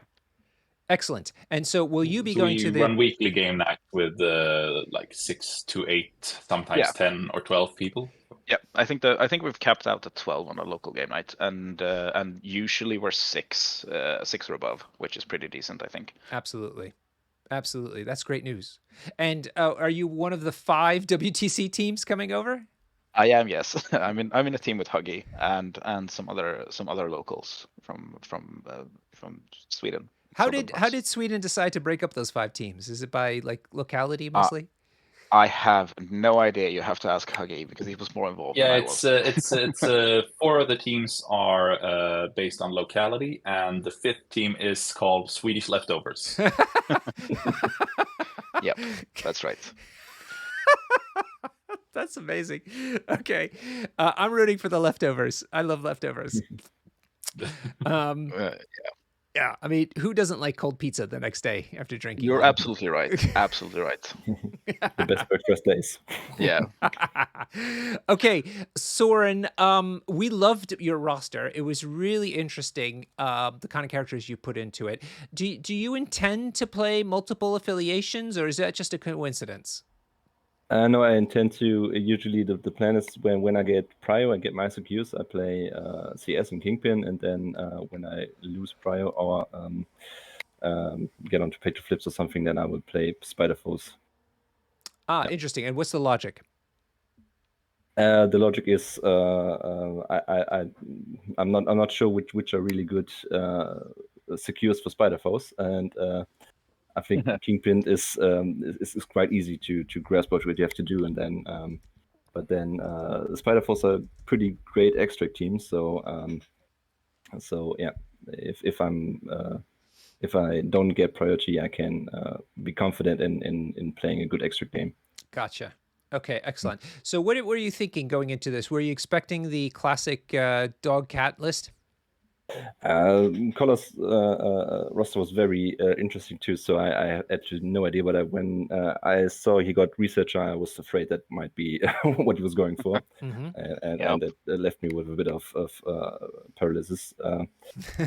Excellent. And so will you be So going we to the... run weekly game night with like 6 to 8, sometimes Yeah. 10 or 12 people. Yeah, I think we've capped out at 12 on a local game night, and usually we're 6 or above, which is pretty decent, I think. Absolutely. Absolutely. That's great news. And are you one of the 5 WTC teams coming over? I am, yes. I'm in a team with Huggy and some other locals from Sweden. How did Sweden decide to break up those 5 teams? Is it by like locality mostly? I have no idea. You have to ask Huggy because he was more involved than I was. It's 4 of the teams are based on locality, and the 5th team is called Swedish Leftovers. Yep, that's right. That's amazing. Okay. I'm rooting for the leftovers. I love leftovers. Yeah. I mean, who doesn't like cold pizza the next day after drinking? You're absolutely right. Absolutely right. The best breakfast days. Yeah. Okay, Soren, we loved your roster. It was really interesting, the kind of characters you put into it. Do you intend to play multiple affiliations, or is that just a coincidence? No, I intend to. Usually, the plan is when I get Prio, I get my SQs, I play CS and Kingpin, and then when I lose Prio or get onto pay to flips or something, then I will play Spider Foes. Ah, interesting. And what's the logic? The logic is I'm not sure which are really good secures for Spider Foes, and I think Kingpin is quite easy to grasp what you have to do, and then but then Spider Force are pretty great extract teams. So yeah, if I don't get priority, I can be confident in playing a good extract game. Gotcha. Okay, excellent. So what were you thinking going into this? Were you expecting the classic dog cat list? Kollar's roster was very interesting too, so I had actually no idea. But when I saw he got researcher, I was afraid that might be what he was going for, and that left me with a bit of paralysis. And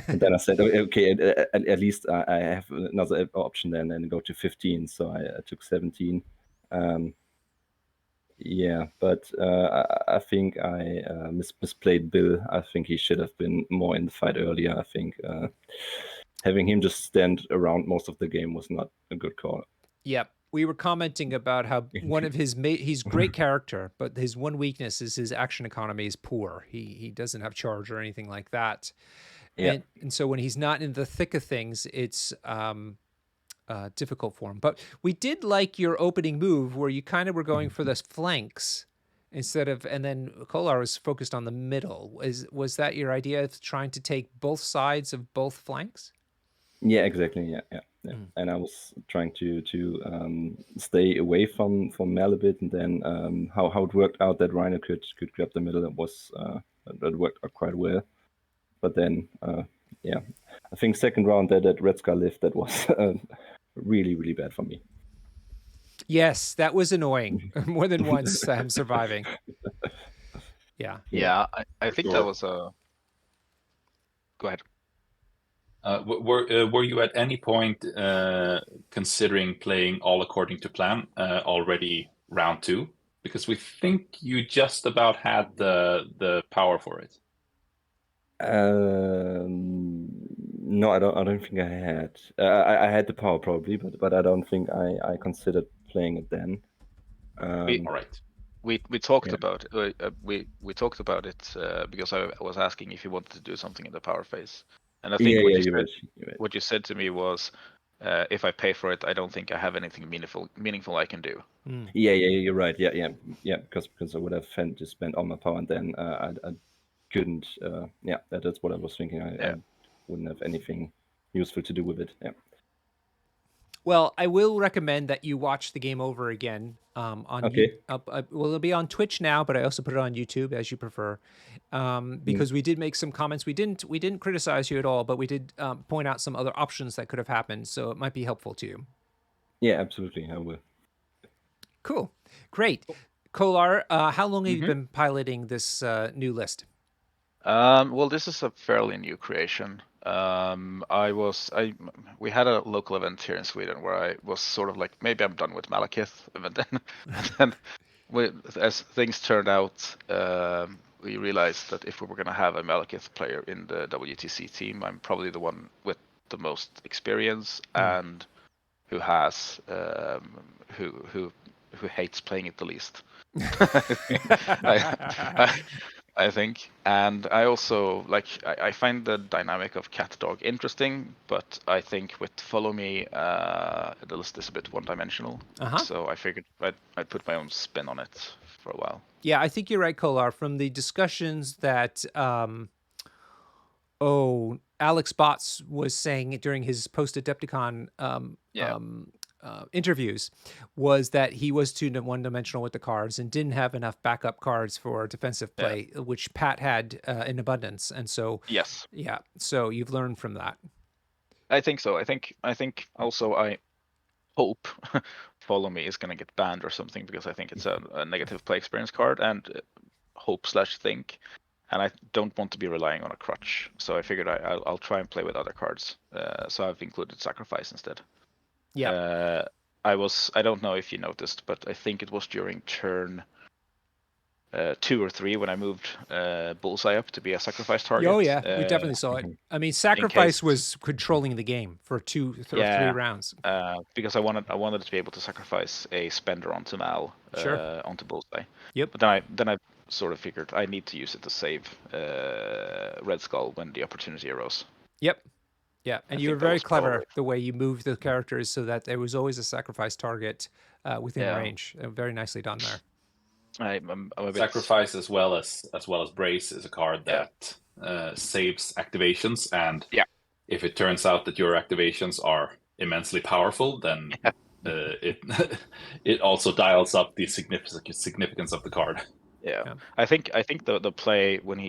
then I said, okay, at least I have another option then, and go to 15. So I took 17. Yeah, but I think I misplayed Bill. I think he should have been more in the fight earlier. I think having him just stand around most of the game was not a good call. Yep. We were commenting about how one of he's great character, but his one weakness is his action economy is poor. He doesn't have charge or anything like that. Yeah. And so when he's not in the thick of things, it's difficult for him. But we did like your opening move where you kind of were going for the flanks instead of, and then Kollar was focused on the middle. Was that your idea of trying to take both sides of both flanks? Yeah, exactly. Yeah. And I was trying to stay away from Mel a bit, and then how it worked out that Rhino could grab the middle, that worked out quite well. But then yeah, I think second round that Red Scar lift, that was really bad for me. Yes, that was annoying more than once. Surviving. Yeah. Yeah, I think that sure. was a. Go ahead. Were you at any point considering playing all according to plan already round 2? Because we think you just about had the power for it. No, I don't think I had. I had the power probably, but I don't think I considered playing it then. All right. We talked Yeah. about we talked about it because I was asking if you wanted to do something in the power phase, and I think You're right. what you said to me was, if I pay for it, I don't think I have anything meaningful I can do. Yeah, you're right. Yeah. Because I would have to spend all my power, and then I couldn't. Yeah, that's what I was thinking. I wouldn't have anything useful to do with it. Yeah. Well, I will recommend that you watch the game over again. On Okay. Well, it'll be on Twitch now, but I also put it on YouTube as you prefer, because we did make some comments. We didn't criticize you at all, but we did point out some other options that could have happened. So it might be helpful to you. Yeah, absolutely. I will. Cool, great. Kollar, how long have you been piloting this new list? Well, this is a fairly new creation. We had a local event here in Sweden where I was sort of like, maybe I'm done with Malekith, and then as things turned out, we realized that if we were going to have a Malekith player in the WTC team, I'm probably the one with the most experience and who has who hates playing it the least. I think, and I also I find the dynamic of cat dog interesting, but I think with Follow Me, the list is a bit one-dimensional. So I figured I'd put my own spin on it for a while. Yeah, I think you're right, Kollar. From the discussions that Alex Botts was saying during his post-Adepticon interviews, was that he was too one-dimensional with the cards and didn't have enough backup cards for defensive play, which Pat had in abundance. And so yes, yeah, so you've learned from that. I think so. I think also I hope Follow Me is going to get banned or something, because I think it's a negative play experience card, and think, and I don't want to be relying on a crutch. So I figured I'll try and play with other cards. So I've included Sacrifice instead. Yeah. I don't know if you noticed, but I think it was during turn 2 or 3 when I moved Bullseye up to be a sacrifice target. Oh yeah, we definitely saw it. I mean, Sacrifice was controlling the game for 2 or 3 rounds. Because I wanted to be able to sacrifice a spender onto Mal, onto Bullseye. Yep. But then I sort of figured I need to use it to save Red Skull when the opportunity arose. Yep. Yeah, and you were very clever the way you moved the characters so that there was always a sacrifice target within range. Very nicely done there. I'm a bit... Sacrifice as well as Brace is a card that saves activations, and if it turns out that your activations are immensely powerful, then it also dials up the significance of the card. Yeah. I think the play when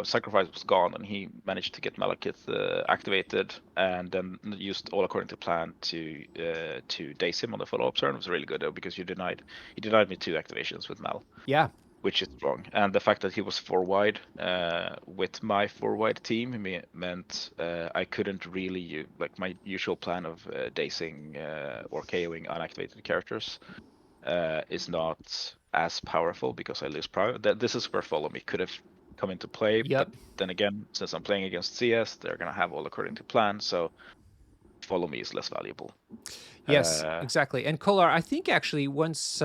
Sacrifice was gone and he managed to get Malekith activated and then used All According to Plan to daze him on the follow-up turn was really good, though, because he denied me 2 activations with Mal. Yeah. Which is strong. And the fact that he was 4 wide with my 4 wide team meant I couldn't really my usual plan of dazing or KOing unactivated characters is not as powerful because I lose power. This is where Follow Me could have come into play. Yep. But then again, since I'm playing against CS, they're going to have All According to Plan, so Follow Me is less valuable. Yes, exactly. And Kollar, I think actually once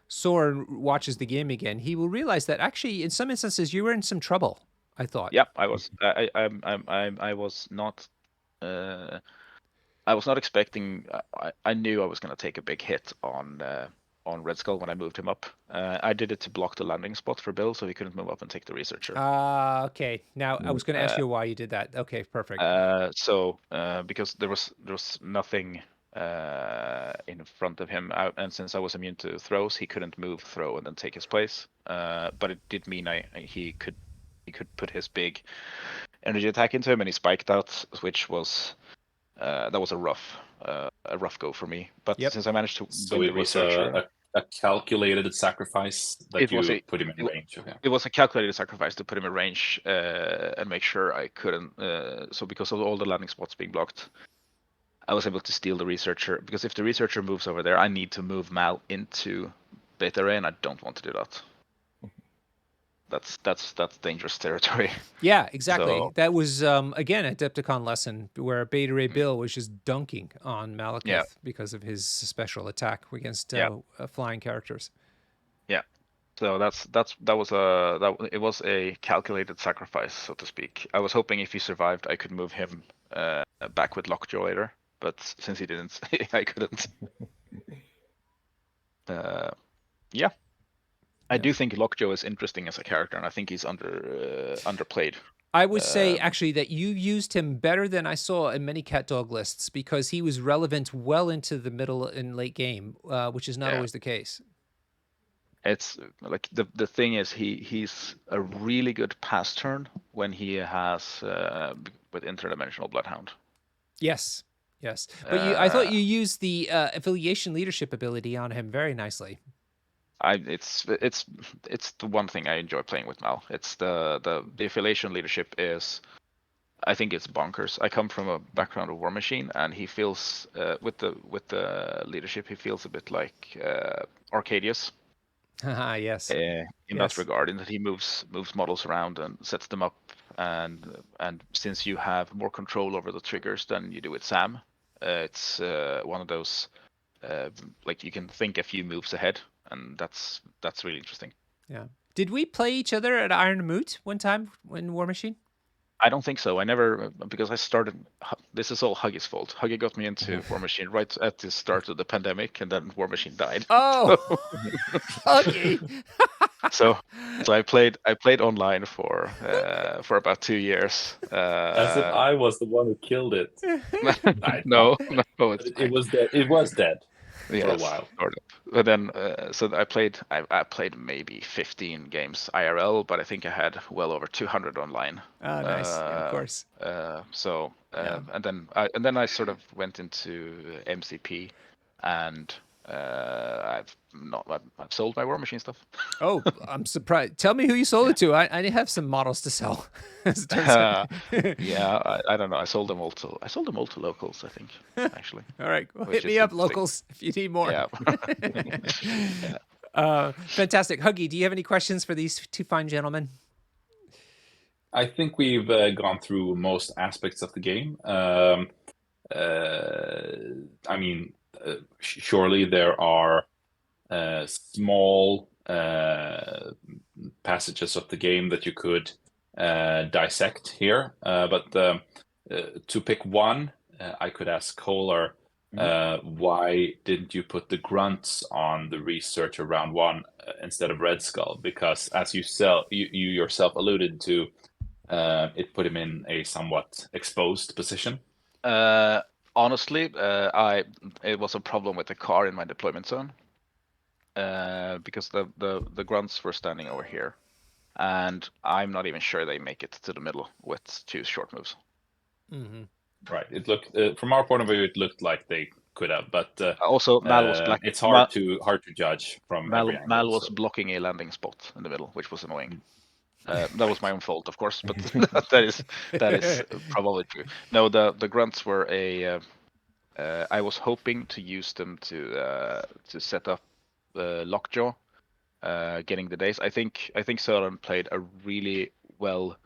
Soren watches the game again, he will realize that actually in some instances you were in some trouble, I thought. Yeah, I was. I was not... I was not expecting... I knew I was going to take a big hit on on Red Skull when I moved him up. I did it to block the landing spot for Bill, so he couldn't move up and take the researcher. Okay. Now I was going to ask you why you did that. Okay, perfect. So because there was nothing in front of him, and since I was immune to throws, he couldn't move, throw, and then take his place. But it did mean he could put his big energy attack into him, and he spiked out, which was that was a rough go for me. But Yep. since I managed to So win it the was researcher, a calculated sacrifice that It was you a- put him in range. Okay. it was a calculated sacrifice to put him in range and make sure I couldn't. So because of all the landing spots being blocked, I was able to steal the researcher. Because if the researcher moves over there, I need to move Mal into beta ray, and I don't want to do that. That's dangerous territory. Yeah, exactly. So- That was again a Adepticon lesson where Beta Ray Bill was just dunking on Malekith Yeah. because of his special attack against Yeah. flying characters. So it was a calculated sacrifice, so to speak. I was hoping if he survived, I could move him back with Lockjaw later, but since he didn't, I couldn't. Yeah. I do think Lockjaw is interesting as a character, and I think he's underplayed. I would say actually that you used him better than I saw in many cat dog lists because he was relevant well into the middle and late game, which is not Yeah. always the case. It's like the thing is he's a really good pass turn when he has with interdimensional bloodhound. Yes, yes. But I thought you used the affiliation leadership ability on him very nicely. It's the one thing I enjoy playing with Mal. It's the affiliation leadership is, I think it's bonkers. I come from a background of War Machine, and he feels with the leadership he feels a bit like Arcadius. Yes. In Yes. that regard, in that he moves models around and sets them up, and since you have more control over the triggers than you do with Sam, it's one of those like you can think a few moves ahead, and that's really interesting. Yeah. Did we play each other at Iron Moot one time in War Machine? I don't think so. I never, because I started. This is all Huggy's fault. Huggy got me into War Machine right at the start of the pandemic, and then War Machine died. Oh, okay. So I played online for about 2 years. As if I was the one who killed it. No, it's It was dead. It was dead for a yes, while. sort of. But then, so I played maybe 15 games IRL, but I think I had well over 200 online. Oh, nice. Yeah, of course. And then I sort of went into MCP, and I've sold my War Machine stuff. Oh, I'm surprised. Tell me who you sold it to. I have some models to sell. As it turns out. Yeah, I don't know. I sold them all to locals, I think, actually. All right. Well, Which hit me is up, interesting. locals, if you need more. Yeah. Fantastic. Huggy, do you have any questions for these two fine gentlemen? I think we've gone through most aspects of the game. I mean, surely there are small passages of the game that you could dissect here, but to pick one, I could ask Kollar, why didn't you put the grunts on the researcher round one instead of Red Skull? Because as you yourself alluded to, it put him in a somewhat exposed position. Honestly, it was a problem with the car in my deployment zone, because the grunts were standing over here, and I'm not even sure they make it to the middle with 2 short moves. Mm-hmm. Right. It looked from our point of view, it looked like they could have, but Also, Mal was black. it's hard to judge from every angle. Mal was so. blocking a landing spot in the middle, which was annoying. That was my own fault, of course, but that is probably true. No, the grunts were I was hoping to use them to set up Lockjaw, getting the days. I think Soren played a really well.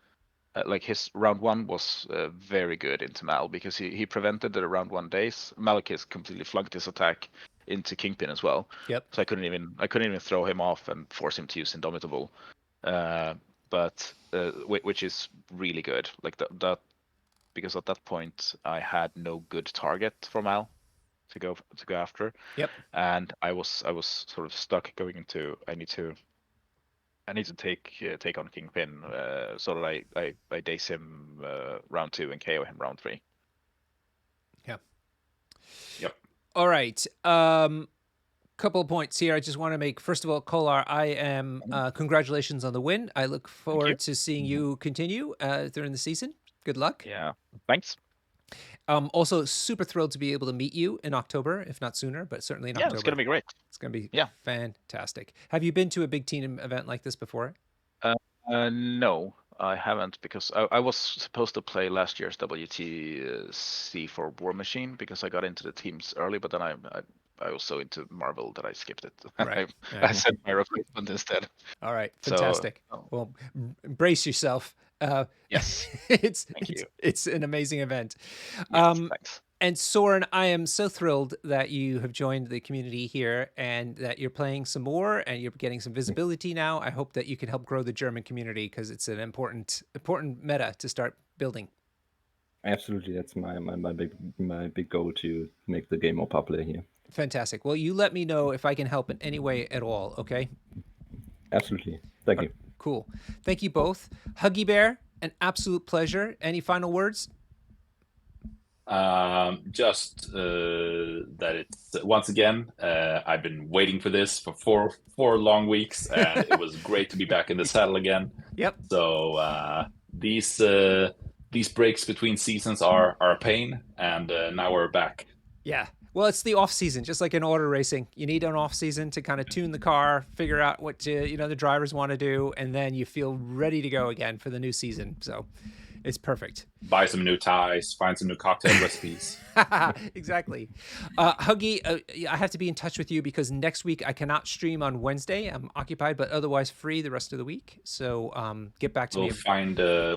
Like his round one was very good into Mal, because he prevented the round 1 days. Malekith completely flunked his attack into Kingpin as well. Yep. So I couldn't even throw him off and force him to use Indomitable. But which is really good. Like that, because at that point I had no good target for Mal. go after. Yep. And I was sort of stuck going into I need to take on Kingpin, so that I dace him round 2 and KO him round 3. Yeah. Yep. All right. Couple of points here. I just want to make. First of all, Kollar, I am congratulations on the win. I look forward to seeing you continue during the season. Good luck. Yeah. Thanks. Also, super thrilled to be able to meet you in October, if not sooner, but certainly in Yeah, October. it's gonna be great. It's going to be Yeah. fantastic. Have you been to a big team event like this before? No, I haven't, because I was supposed to play last year's WTC for War Machine, because I got into the teams early, but then I was so into Marvel that I skipped it. Right. I sent my replacement instead. All right, fantastic. Well, brace yourself. Yes. It's an amazing event. Yes, thanks. And Soren, I am so thrilled that you have joined the community here and that you're playing some more and you're getting some visibility now. I hope that you can help grow the German community, because it's an important meta to start building. Absolutely, that's my big goal, to make the game more popular here. Fantastic. Well, you let me know if I can help in any way at all, okay? Absolutely. Thank you. Cool. Thank you both. Huggy Bear, an absolute pleasure. Any final words? Just that it's once again, I've been waiting for this for four long weeks, and it was great to be back in the saddle again. Yep. So these breaks between seasons are a pain, and now we're back. Yeah. Well, it's the off season, just like in auto racing. You need an off season to kind of tune the car, figure out what the drivers want to do, and then you feel ready to go again for the new season. So it's perfect. Buy some new ties, find some new cocktail recipes. Exactly. Huggy, I have to be in touch with you because next week I cannot stream on Wednesday. I'm occupied, but otherwise free the rest of the week. So get back to me.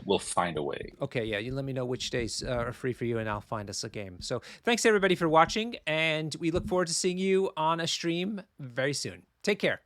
We'll find a way. Okay, yeah. You let me know which days are free for you, and I'll find us a game. So thanks everybody for watching, and we look forward to seeing you on a stream very soon. Take care.